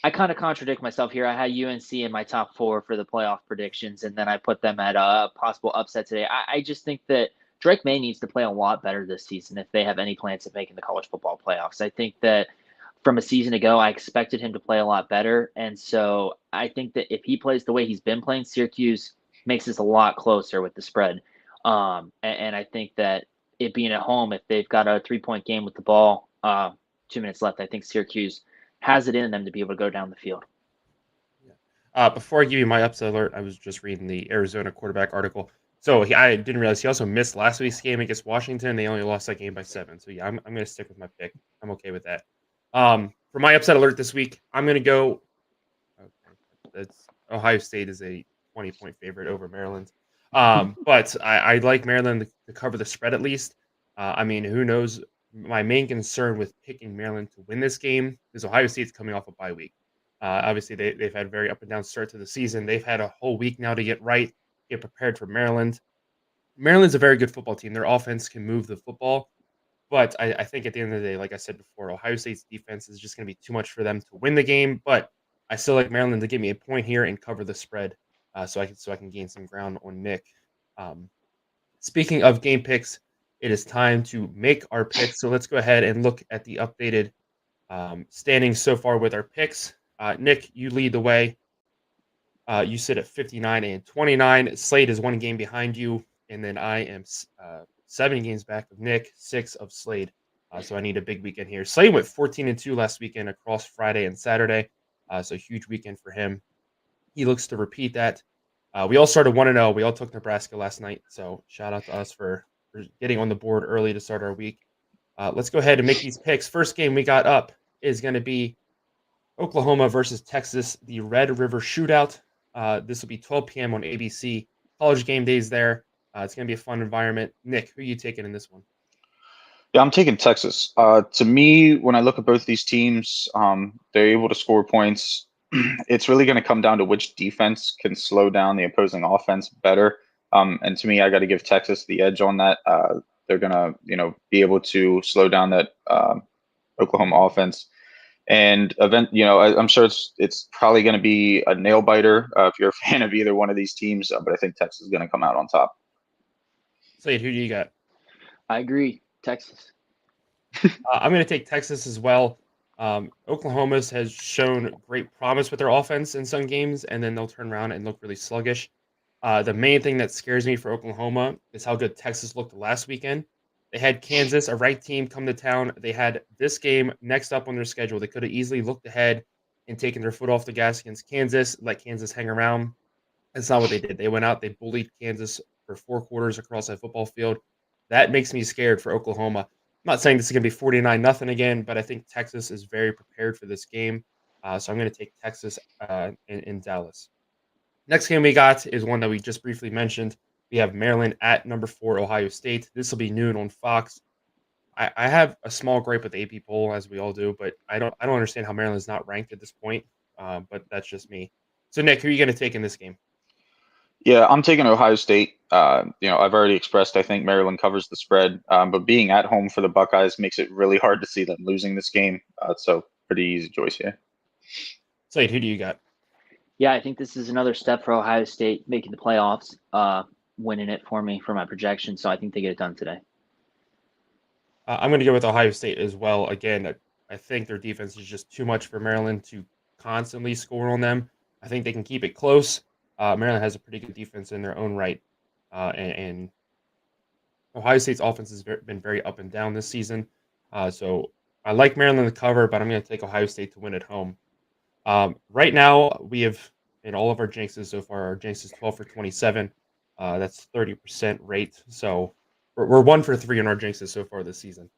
Speaker 4: I kind of contradict myself here. I had UNC in my top 4 for the playoff predictions, and then I put them at a possible upset today. I just think that Drake May needs to play a lot better this season if they have any plans of making the college football playoffs. I think that from a season ago, I expected him to play a lot better, and so I think that if he plays the way he's been playing, Syracuse makes this a lot closer with the spread. And I think that it being at home, if they've got a 3-point game with the ball, 2 minutes left, I think Syracuse has it in them to be able to go down the field.
Speaker 2: Before I give you my upset alert, I was just reading the Arizona quarterback article. So I didn't realize he also missed last week's game against Washington. They only lost that game by 7. So yeah, I'm going to stick with my pick. I'm okay with that. For my upset alert this week, I'm going to go. Okay, that's Ohio State is a 20-point favorite over Maryland. But I like Maryland to cover the spread at least. I mean, who knows? My main concern with picking Maryland to win this game is Ohio State's coming off a bye week. Obviously, they've had very up and down start to the season. They've had a whole week now to get right, get prepared for Maryland. Maryland's a very good football team. Their offense can move the football. But I think at the end of the day, like I said before, Ohio State's defense is just going to be too much for them to win the game. But I still like Maryland to give me a point here and cover the spread, so I can gain some ground on Nick. Um, Speaking of game picks, it is time to make our picks. So let's go ahead and look at the updated standings so far with our picks. Nick, you lead the way. You sit at 59 and 29. Slade is 1 game behind you, and then I am 7 games back of Nick, 6 of Slade. So I need a big weekend here. Slade went 14 and 2 last weekend across Friday and Saturday. So huge weekend for him. He looks to repeat that. We all started 1-0. We all took Nebraska last night. So shout out to us for getting on the board early to start our week. Let's go ahead and make these picks. First game we got up is going to be Oklahoma versus Texas, the Red River Shootout. This will be 12 p.m. on ABC. College game days there. It's going to be a fun environment. Nick, who are you taking in this one?
Speaker 3: Yeah, I'm taking Texas. To me, when I look at both these teams, they're able to score points. It's really going to come down to which defense can slow down the opposing offense better. And to me, I got to give Texas the edge on that. They're going to, be able to slow down that Oklahoma offense. And I'm sure it's probably going to be a nail biter if you're a fan of either one of these teams. But I think Texas is going to come out on top.
Speaker 2: Slade, who do you got?
Speaker 4: I agree, Texas.
Speaker 2: I'm going to take Texas as well. Oklahoma has shown great promise with their offense in some games, and then they'll turn around and look really sluggish. The main thing that scares me for Oklahoma is how good Texas looked last weekend. They had Kansas, a ranked team, come to town. They had this game next up on their schedule. They could have easily looked ahead and taken their foot off the gas against Kansas, let Kansas hang around. That's not what they did. They went out, they bullied Kansas for 4 quarters across that football field. That makes me scared for Oklahoma. I'm not saying this is going to be 49-0 again, but I think Texas is very prepared for this game. So I'm going to take Texas in Dallas. Next game we got is one that we just briefly mentioned. We have Maryland at number 4, Ohio State. This will be noon on Fox. I have a small gripe with the AP poll, as we all do, but I don't understand how Maryland's not ranked at this point. But that's just me. So Nick, who are you going to take in this game?
Speaker 3: Yeah, I'm taking Ohio State. I've already expressed I think Maryland covers the spread, but being at home for the Buckeyes makes it really hard to see them losing this game. So pretty easy choice here.
Speaker 2: Slade, who do you got?
Speaker 4: Yeah, I think this is another step for Ohio State making the playoffs, winning it for me for my projection. So I think they get it done today.
Speaker 2: I'm going to go with Ohio State as well. Again, I think their defense is just too much for Maryland to constantly score on them. I think they can keep it close. Maryland has a pretty good defense in their own right, and Ohio State's offense has been very up and down this season. So I like Maryland to cover, but I'm going to take Ohio State to win at home. Right now, we have in all of our jinxes so far, our jinx is 12 for 27. That's 30% rate. So we're 1 for 3 in our jinxes so far this season.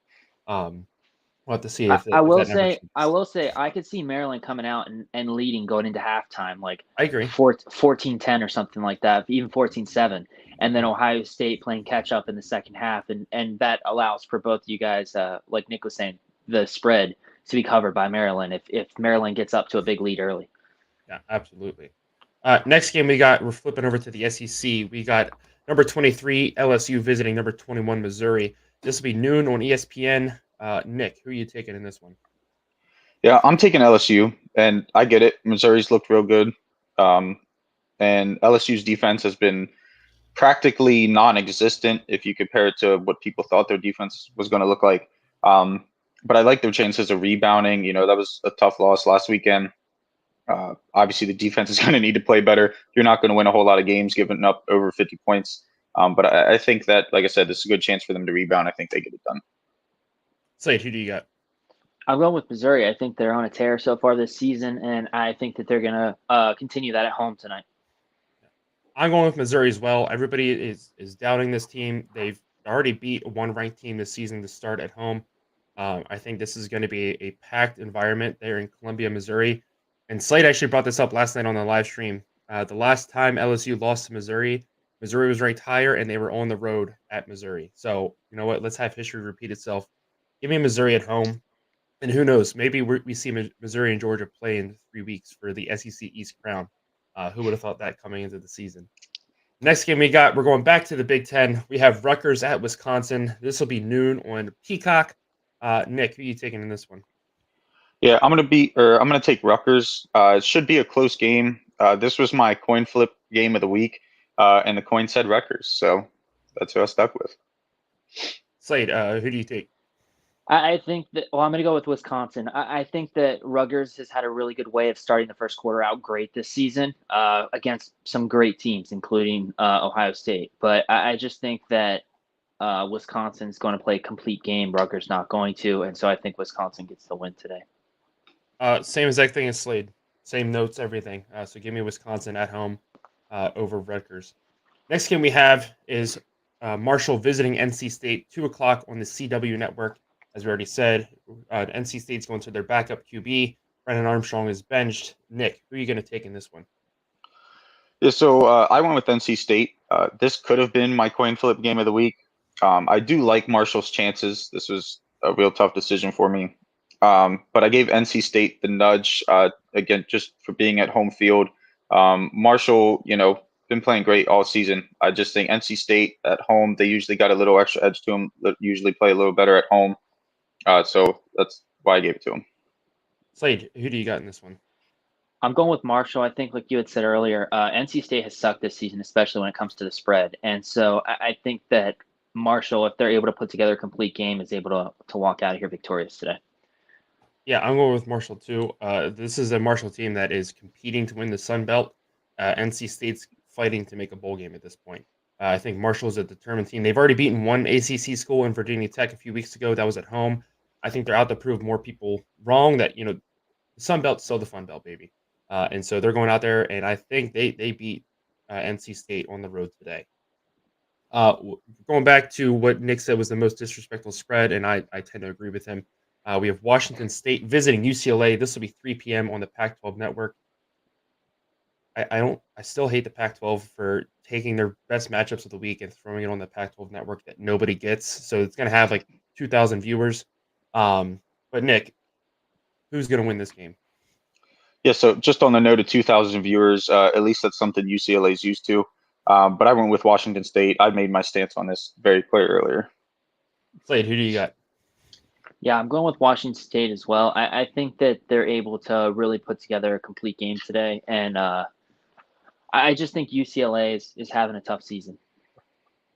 Speaker 2: We'll have to see if
Speaker 4: I will
Speaker 2: that never
Speaker 4: say,
Speaker 2: changes.
Speaker 4: I could see Maryland coming out and leading going into halftime, like
Speaker 2: I agree.
Speaker 4: 14-10 or something like that, even 14-7, and then Ohio State playing catch up in the second half, and that allows for both of you guys, like Nick was saying, the spread to be covered by Maryland if Maryland gets up to a big lead early.
Speaker 2: Yeah, absolutely. Next game we're flipping over to the SEC. We got number 23 LSU visiting number 21 Missouri. This will be noon on ESPN. Nick, who are you taking in this one?
Speaker 3: Yeah, I'm taking LSU, and I get it. Missouri's looked real good, and LSU's defense has been practically non-existent if you compare it to what people thought their defense was going to look like. But I like their chances of rebounding. That was a tough loss last weekend. Obviously, the defense is going to need to play better. You're not going to win a whole lot of games giving up over 50 points. But I think that, like I said, this is a good chance for them to rebound. I think they get it done.
Speaker 2: Slade, who do you got?
Speaker 4: I'm going with Missouri. I think they're on a tear so far this season, and I think that they're going to continue that at home tonight.
Speaker 2: I'm going with Missouri as well. Everybody is doubting this team. They've already beat a one-ranked team this season to start at home. I think this is going to be a packed environment there in Columbia, Missouri. And Slade actually brought this up last night on the live stream. The last time LSU lost to Missouri, Missouri was ranked higher, and they were on the road at Missouri. So, you know what? Let's have history repeat itself. Give me Missouri at home. And who knows? Maybe we see Missouri and Georgia play in 3 weeks for the SEC East crown. Who would have thought that coming into the season? Next game we're going back to the Big Ten. We have Rutgers at Wisconsin. This will be noon on Peacock. Nick, who are you taking in this one?
Speaker 3: Yeah, I'm gonna take Rutgers. It should be a close game. This was my coin flip game of the week, and the coin said Rutgers, so that's who I stuck with.
Speaker 2: Slade, who do you take?
Speaker 4: I think that, I'm going to go with Wisconsin. I think that Rutgers has had a really good way of starting the first quarter out great this season against some great teams, including Ohio State. But I just think that Wisconsin's going to play a complete game. Rutgers not going to. And so I think Wisconsin gets the win today.
Speaker 2: Same exact thing as Slade. Same notes, everything. So give me Wisconsin at home over Rutgers. Next game we have is Marshall visiting NC State, 2 o'clock on the CW network. As we already said, NC State's going to their backup QB. Brennan Armstrong is benched. Nick, who are you going to take in this one?
Speaker 3: Yeah, so I went with NC State. This could have been my coin flip game of the week. I do like Marshall's chances. This was a real tough decision for me. But I gave NC State the nudge, again, just for being at home field. Marshall, been playing great all season. I just think NC State at home, they usually got a little extra edge to them. They usually play a little better at home. So that's why I gave it to them.
Speaker 2: Slade, who do you got in this one?
Speaker 4: I'm going with Marshall. I think, like you had said earlier, NC State has sucked this season, especially when it comes to the spread. And so I think that Marshall, if they're able to put together a complete game, is able to walk out of here victorious today.
Speaker 2: Yeah, I'm going with Marshall too. This is a Marshall team that is competing to win the Sun Belt. NC State's fighting to make a bowl game at this point. I think Marshall's a determined team. They've already beaten one ACC school in Virginia Tech a few weeks ago. That was at home. I think they're out to prove more people wrong that, the Sun Belt's still the Fun Belt, baby. And so they're going out there, and I think they beat NC State on the road today. Going back to what Nick said was the most disrespectful spread, and I tend to agree with him. We have Washington State visiting UCLA. This will be 3 p.m. on the Pac-12 network. I still hate the Pac-12 for taking their best matchups of the week and throwing it on the Pac-12 network that nobody gets. So it's going to have like 2,000 viewers. But Nick, who's going to win this game?
Speaker 3: Yeah, so just on the note of 2,000 viewers, at least that's something UCLA is used to. But I went with Washington State. I made my stance on this very clear earlier.
Speaker 2: Slade, who do you got?
Speaker 4: Yeah, I'm going with Washington State as well. I think that they're able to really put together a complete game today, and I just think UCLA is having a tough season.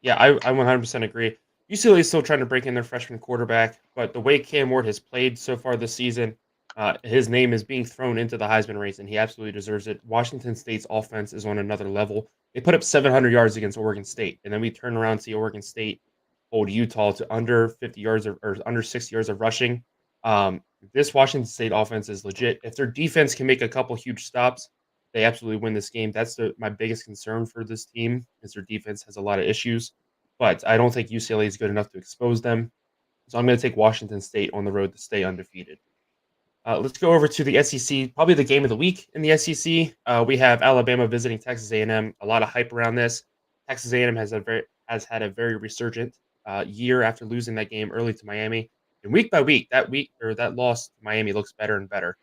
Speaker 2: Yeah, I 100% agree. UCLA is still trying to break in their freshman quarterback, but the way Cam Ward has played so far this season, his name is being thrown into the Heisman race, and he absolutely deserves it. Washington State's offense is on another level. They put up 700 yards against Oregon State, and then we turn around and see Oregon State hold Utah to under 50 yards or under 60 yards of rushing. This Washington State offense is legit. If their defense can make a couple huge stops, they absolutely win this game. That's my biggest concern for this team is their defense has a lot of issues, but I don't think UCLA is good enough to expose them. So I'm going to take Washington State on the road to stay undefeated. Let's go over to the SEC, probably the game of the week in the SEC. We have Alabama visiting Texas A&M. A lot of hype around this. Texas A&M has had a very resurgent year after losing that game early to Miami. And week by week, that loss to Miami looks better and better.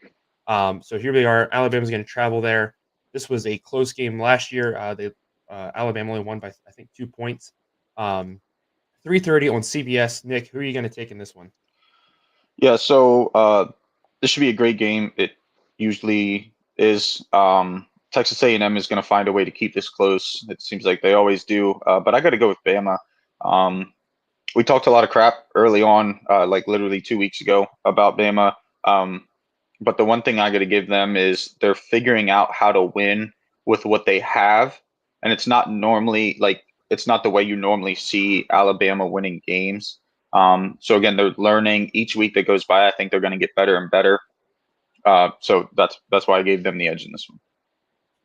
Speaker 2: So here we are. Alabama's going to travel there. This was a close game last year. Alabama only won by I think 2 points. 3:30 on CBS. Nick, who are you going to take in this one?
Speaker 3: Yeah, so this should be a great game. It usually is. Texas A&M is going to find a way to keep this close. It seems like they always do. But I got to go with Bama. We talked a lot of crap early on, like literally 2 weeks ago, about Bama. But the one thing I got to give them is they're figuring out how to win with what they have. And it's not normally it's not the way you normally see Alabama winning games. So again, they're learning each week that goes by. I think they're going to get better and better. So that's why I gave them the edge in this one.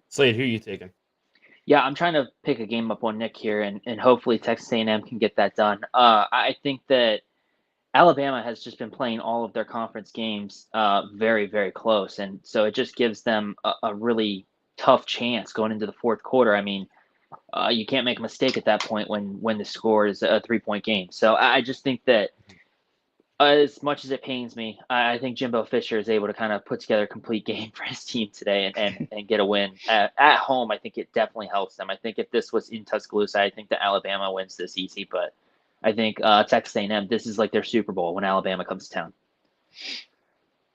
Speaker 2: Slade, who are you taking?
Speaker 4: Yeah, I'm trying to pick a game up on Nick here, and hopefully Texas A&M can get that done. I think that Alabama has just been playing all of their conference games very, very close, and so it just gives them a really tough chance going into the fourth quarter. I mean, you can't make a mistake at that point when the score is a 3-point game. So I just think that as much as it pains me, I think Jimbo Fisher is able to kind of put together a complete game for his team today and get a win. At home, I think it definitely helps them. I think if this was in Tuscaloosa, I think that Alabama wins this easy, but I think Texas A&M, this is like their Super Bowl when Alabama comes to town.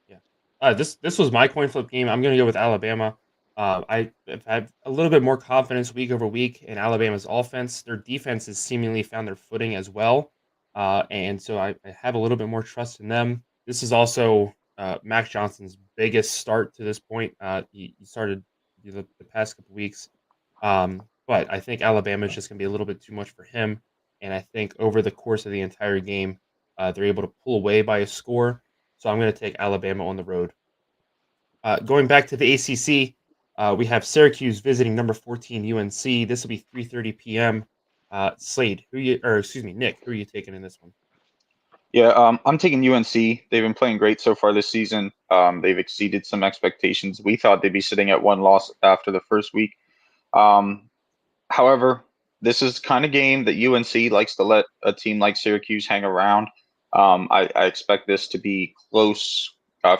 Speaker 2: Yeah. This was my coin flip game. I'm going to go with Alabama. I have a little bit more confidence week over week in Alabama's offense. Their defense has seemingly found their footing as well. And so I have a little bit more trust in them. This is also Mac Johnson's biggest start to this point. He started the past couple weeks. But I think Alabama is just going to be a little bit too much for him. And I think over the course of the entire game, they're able to pull away by a score. So I'm going to take Alabama on the road. Going back to the ACC, we have Syracuse visiting number 14 UNC. This will be 3:30 p.m. Slade, Nick, who are you taking in this one?
Speaker 3: Yeah, I'm taking UNC. They've been playing great so far this season. They've exceeded some expectations. We thought they'd be sitting at one loss after the first week. However, this is the kind of game that UNC likes to let a team like Syracuse hang around. I expect this to be close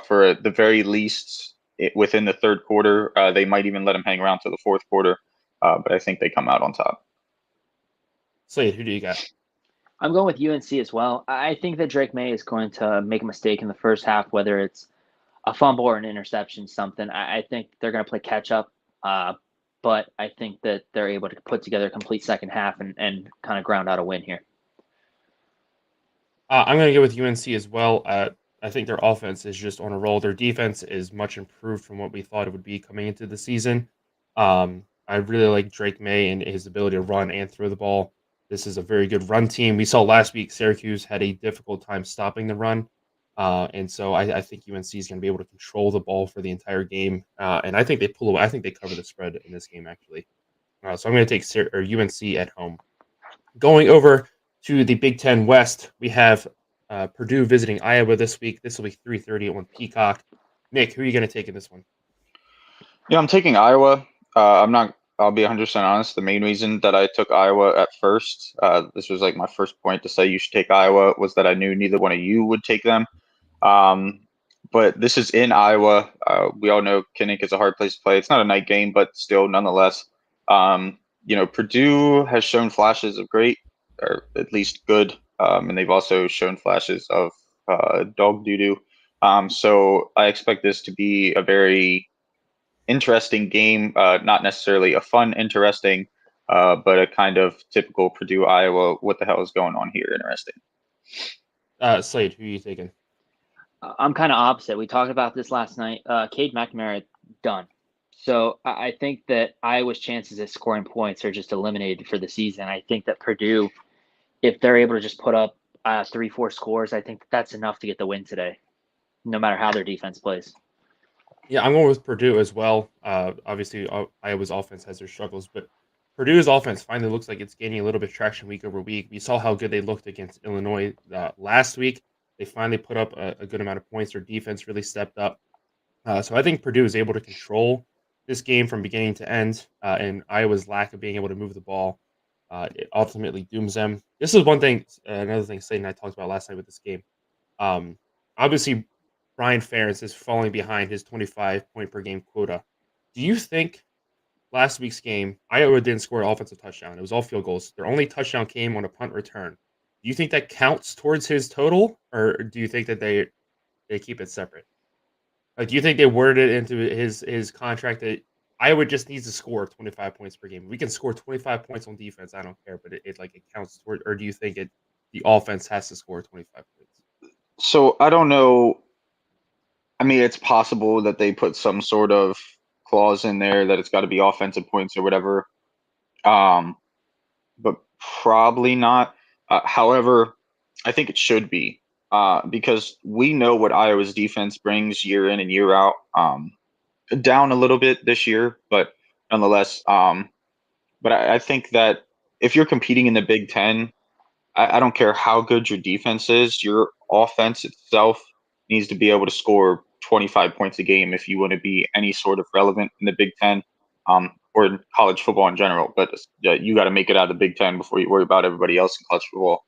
Speaker 3: for at the very least within the third quarter. They might even let them hang around to the fourth quarter, but I think they come out on top.
Speaker 2: Slade, who do you got?
Speaker 4: I'm going with UNC as well. I think that Drake May is going to make a mistake in the first half, whether it's a fumble or an interception, something. I think they're going to play catch up, but I think that they're able to put together a complete second half and kind of ground out a win here.
Speaker 2: I'm going to go with UNC as well. I think their offense is just on a roll. Their defense is much improved from what we thought it would be coming into the season. I really like Drake May and his ability to run and throw the ball. This is a very good run team. We saw last week Syracuse had a difficult time stopping the run. And so I think UNC is going to be able to control the ball for the entire game. And I think they pull away. I think they cover the spread in this game, actually. So I'm going to take UNC at home. Going over to the Big Ten West, we have Purdue visiting Iowa this week. This will be 3:30 on Peacock. Nick, who are you going to take in this one?
Speaker 3: Yeah, I'm taking Iowa. I'm not I'll be 100% honest. The main reason that I took Iowa at first, this was like my first point to say you should take Iowa, was that I knew neither one of you would take them. Um, but this is in Iowa. We all know Kinnick is a hard place to play. It's not a night game, but still, nonetheless, Purdue has shown flashes of great, or at least good, and they've also shown flashes of dog doo doo. So I expect this to be a very interesting game, not necessarily a fun, interesting, but a kind of typical Purdue Iowa. What the hell is going on here? Interesting.
Speaker 2: Slade, who are you taking?
Speaker 4: I'm kind of opposite. We talked about this last night. Cade McNamara done. So I think that Iowa's chances of scoring points are just eliminated for the season. I think that Purdue, if they're able to just put up 3-4 scores, I think that's enough to get the win today, no matter how their defense plays.
Speaker 2: Yeah, I'm going with Purdue as well. Obviously, Iowa's offense has their struggles, but Purdue's offense finally looks like it's gaining a little bit of traction week over week. We saw how good they looked against Illinois last week. They finally put up a good amount of points. Their defense really stepped up. So I think Purdue is able to control this game from beginning to end, and Iowa's lack of being able to move the ball it ultimately dooms them. This is one thing, another thing Slade and I talked about last night with this game. Obviously, Brian Ferentz is falling behind his 25 point per game quota. Do you think last week's game, Iowa didn't score an offensive touchdown? It was all field goals. Their only touchdown came on a punt return. Do you think that counts towards his total, or do you think that they keep it separate? Like, do you think they worded it into his contract that Iowa just needs to score 25 points per game? We can score 25 points on defense. I don't care, but it counts toward. Or do you think the offense has to score 25 points?
Speaker 3: So I don't know. I mean, it's possible that they put some sort of clause in there that it's got to be offensive points or whatever, but probably not. However, I think it should be because we know what Iowa's defense brings year in and year out. Down a little bit this year, but nonetheless, but I think that if you're competing in the Big Ten, I don't care how good your defense is, your offense itself needs to be able to score 25 points a game if you want to be any sort of relevant in the Big Ten, or in college football in general. But you got to make it out of the Big Ten before you worry about everybody else in college football.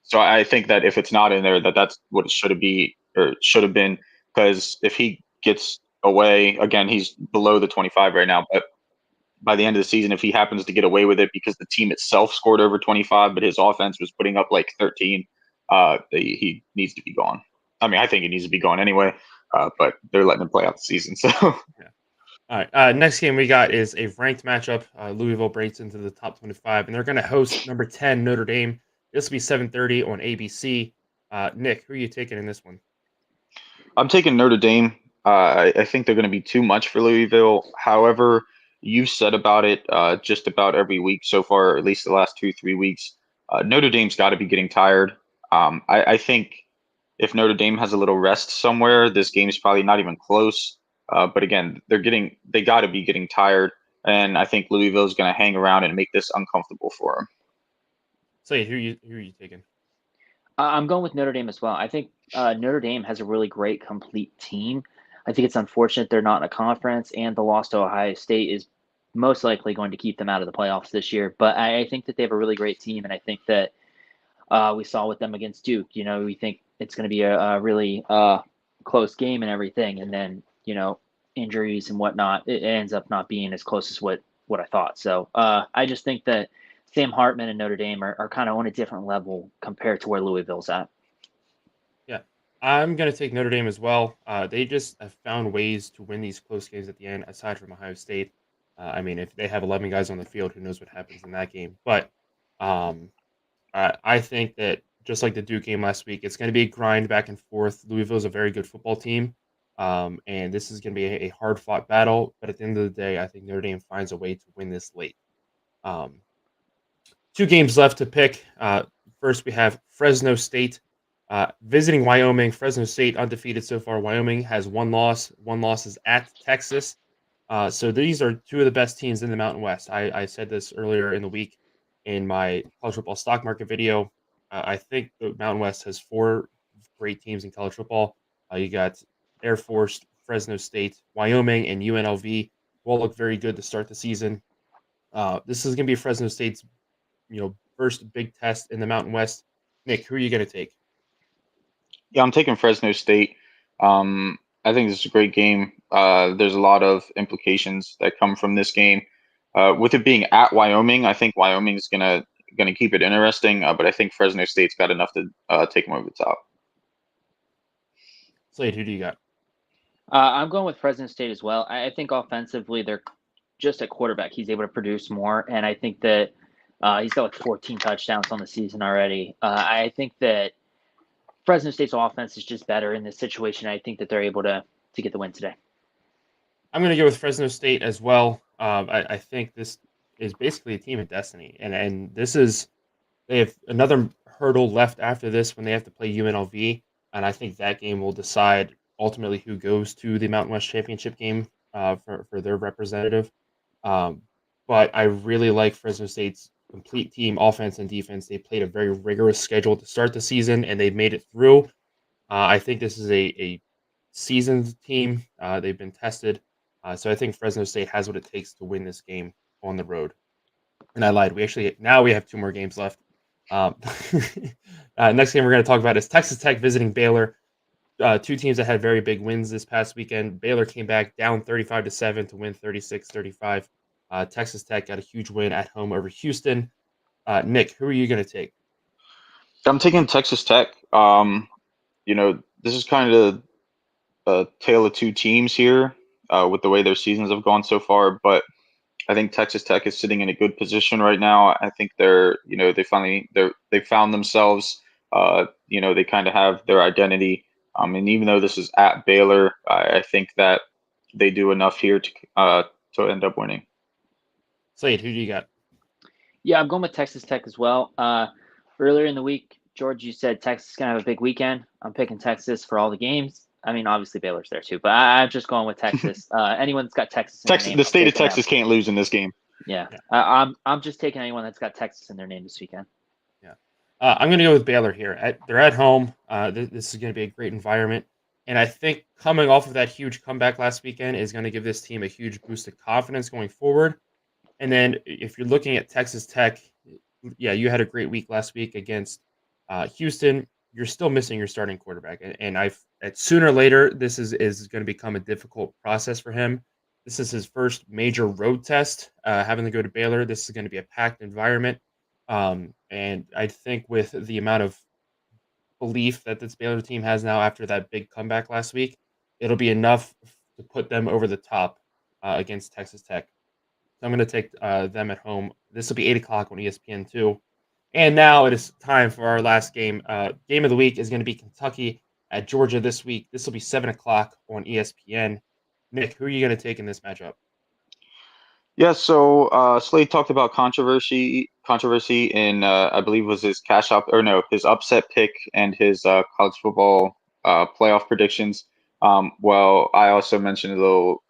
Speaker 3: So I think that if it's not in there, that's what it should have been. Because if he gets away again, he's below the 25 right now, but by the end of the season, if he happens to get away with it because the team itself scored over 25, but his offense was putting up like 13, he needs to be gone. I mean, I think he needs to be gone anyway, but they're letting him play out the season. So,
Speaker 2: yeah. All right. Next game we got is a ranked matchup. Louisville breaks into the top 25, and they're going to host number 10 Notre Dame. This will be 7:30 on ABC. Nick, who are you taking in this one?
Speaker 3: I'm taking Notre Dame. I think they're going to be too much for Louisville. However, you've said about it just about every week so far, or at least the last 2-3 weeks. Notre Dame's got to be getting tired. I think if Notre Dame has a little rest somewhere, this game's probably not even close. But again, they got to be getting tired, and I think Louisville's going to hang around and make this uncomfortable for them.
Speaker 2: So, who are you taking?
Speaker 4: I'm going with Notre Dame as well. I think Notre Dame has a really great, complete team. I think it's unfortunate they're not in a conference, and the loss to Ohio State is most likely going to keep them out of the playoffs this year. But I think that they have a really great team, and I think that we saw with them against Duke. We think it's going to be a really close game and everything, and then injuries and whatnot, it ends up not being as close as what I thought. So I just think that Sam Hartman and Notre Dame are kind of on a different level compared to where Louisville's at.
Speaker 2: Yeah, I'm going to take Notre Dame as well. They just have found ways to win these close games at the end, aside from Ohio State. I mean, if they have 11 guys on the field, who knows what happens in that game. But I think that just like the Duke game last week, it's going to be a grind back and forth. Louisville's a very good football team, and this is going to be a hard-fought battle. But at the end of the day, I think Notre Dame finds a way to win this late. 2 games left to pick. First, we have Fresno State visiting Wyoming. Fresno State undefeated so far. Wyoming has 1 loss. 1 loss is at Texas. So these are 2 of the best teams in the Mountain West. I said this earlier in the week in my college football stock market video. I think the Mountain West has 4 great teams in college football. You got Air Force, Fresno State, Wyoming, and UNLV. will look very good to start the season. This is going to be Fresno State's first big test in the Mountain West. Nick, who are you going to take?
Speaker 3: Yeah, I'm taking Fresno State. I think this is a great game. There's a lot of implications that come from this game. With it being at Wyoming, I think Wyoming is gonna keep it interesting. But I think Fresno State's got enough to take them over the top.
Speaker 2: Slade, who do you got?
Speaker 4: I'm going with Fresno State as well. I think offensively, they're just at quarterback. He's able to produce more, and I think that he's got like 14 touchdowns on the season already. I think that Fresno State's offense is just better in this situation. I think that they're able to get the win today.
Speaker 2: I'm going to go with Fresno State as well. I think this is basically a team of destiny, and they have another hurdle left after this when they have to play UNLV, and I think that game will decide ultimately who goes to the Mountain West Championship game for their representative. Um, but I really like Fresno State's complete team, offense and defense. They played a very rigorous schedule to start the season, and they've made it through. I think this is a seasoned team. They've been tested. So I think Fresno State has what it takes to win this game on the road. And I lied. Now we have 2 more games left. Next game we're going to talk about is Texas Tech visiting Baylor. 2 teams that had very big wins this past weekend. Baylor came back down 35-7 to win 36-35. Texas Tech got a huge win at home over Houston. Nick, who are you going to take?
Speaker 3: I'm taking Texas Tech. This is kind of a tale of 2 teams here with the way their seasons have gone so far, but I think Texas Tech is sitting in a good position right now. I think they found themselves. They kind of have their identity. And even though this is at Baylor, I think that they do enough here to end up winning.
Speaker 2: Slade, who do you got?
Speaker 4: Yeah, I'm going with Texas Tech as well. Earlier in the week, George, you said Texas is going to have a big weekend. I'm picking Texas for all the games. I mean, obviously Baylor's there too, but I'm just going with Texas. Anyone that's got Texas in their name,
Speaker 3: The state of Texas can't lose in this game.
Speaker 4: Yeah. I'm just taking anyone that's got Texas in their name this weekend.
Speaker 2: Yeah. I'm going to go with Baylor here. They're at home. This is going to be a great environment. And I think coming off of that huge comeback last weekend is going to give this team a huge boost of confidence going forward. And then if you're looking at Texas Tech, yeah, you had a great week last week against Houston. You're still missing your starting quarterback. And sooner or later, this is going to become a difficult process for him. This is his first major road test, having to go to Baylor. This is going to be a packed environment. And I think with the amount of belief that this Baylor team has now after that big comeback last week, it'll be enough to put them over the top against Texas Tech. So I'm going to take them at home. This will be 8 o'clock on ESPN2. And now it is time for our last game. Game of the week is going to be Kentucky at Georgia this week. This will be 7 o'clock on ESPN. Nick, who are you going to take in this matchup?
Speaker 3: Yeah, so Slade talked about controversy in I believe was his his upset pick and his college football playoff predictions. Well, I also mentioned a little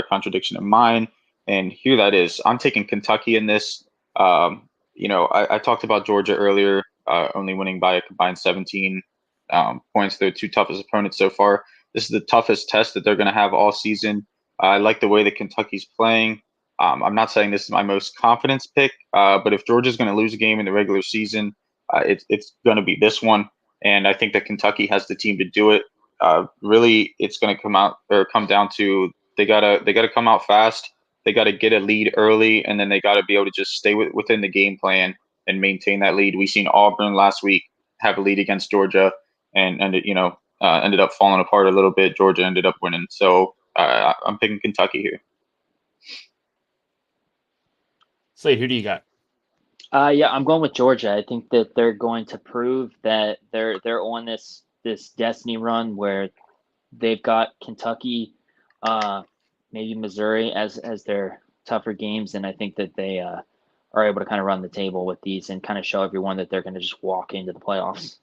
Speaker 3: contradiction of mine, and here that is. I'm taking Kentucky in this. I talked about Georgia earlier, only winning by a combined 17 points. They're 2 toughest opponents so far. This is the toughest test that they're going to have all season. I like the way that Kentucky's playing. I'm not saying this is my most confidence pick, but if Georgia's going to lose a game in the regular season, it's going to be this one. And I think that Kentucky has the team to do it. Really, it's going to come down to they gotta come out fast. They got to get a lead early, and then they got to be able to just stay within the game plan and maintain that lead. We seen Auburn last week have a lead against Georgia, and ended up falling apart a little bit. Georgia ended up winning, so I'm picking Kentucky here.
Speaker 2: Slade, who do you got?
Speaker 4: Yeah, I'm going with Georgia. I think that they're going to prove that they're on this destiny run where they've got Kentucky, maybe Missouri as their tougher games, and I think that they are able to kind of run the table with these and kind of show everyone that they're going to just walk into the playoffs.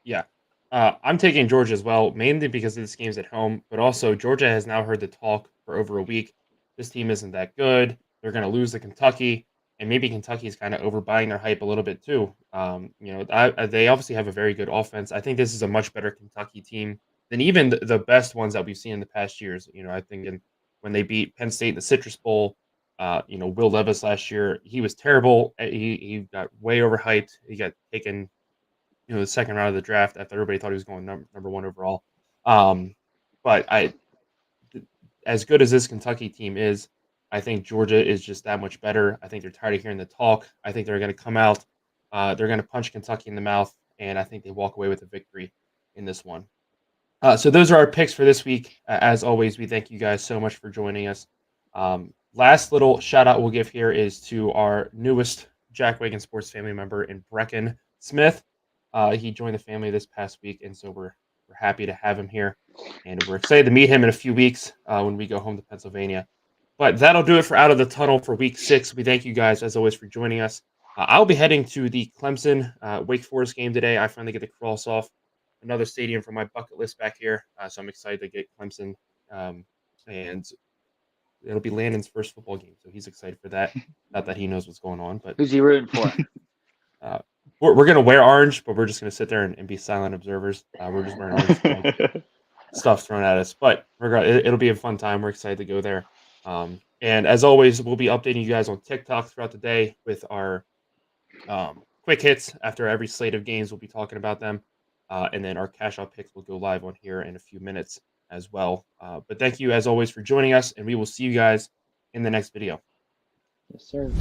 Speaker 2: Yeah. I'm taking Georgia as well, mainly because this game's at home, but also Georgia has now heard the talk for over a week. This team isn't that good. They're going to lose to Kentucky, and maybe Kentucky is kind of overbuying their hype a little bit too. They obviously have a very good offense. I think this is a much better Kentucky team than even the best ones that we've seen in the past years. I think when they beat Penn State in the Citrus Bowl, Will Levis last year, he was terrible. He got way overhyped. He got taken, the second round of the draft after everybody thought he was going number one overall. But as good as this Kentucky team is, I think Georgia is just that much better. I think they're tired of hearing the talk. I think they're going to come out. They're going to punch Kentucky in the mouth, and I think they walk away with a victory in this one. So those are our picks for this week. As always, we thank you guys so much for joining us. Last little shout out we'll give here is to our newest Jack Wagon Sports family member in Brecken Smith. He joined the family this past week, and so we're happy to have him here, and we're excited to meet him in a few weeks when we go home to Pennsylvania. But that'll do it for Out of the Tunnel for Week 6. We thank you guys, as always, for joining us. I'll be heading to the Clemson Wake Forest game today. I finally get to cross off another stadium from my bucket list back here, so I'm excited to get Clemson, and it'll be Landon's first football game, so he's excited for that. Not that he knows what's going on, but
Speaker 4: Who's he rooting for?
Speaker 2: We're going to wear orange, but we're just going to sit there and be silent observers. We're just wearing orange stuff thrown at us. But it'll be a fun time. We're excited to go there. And as always, we'll be updating you guys on TikTok throughout the day with our quick hits. After every slate of games, we'll be talking about them. And then our cash out picks will go live on here in a few minutes as well. But thank you, as always, for joining us. And we will see you guys in the next video.
Speaker 4: Yes, sir.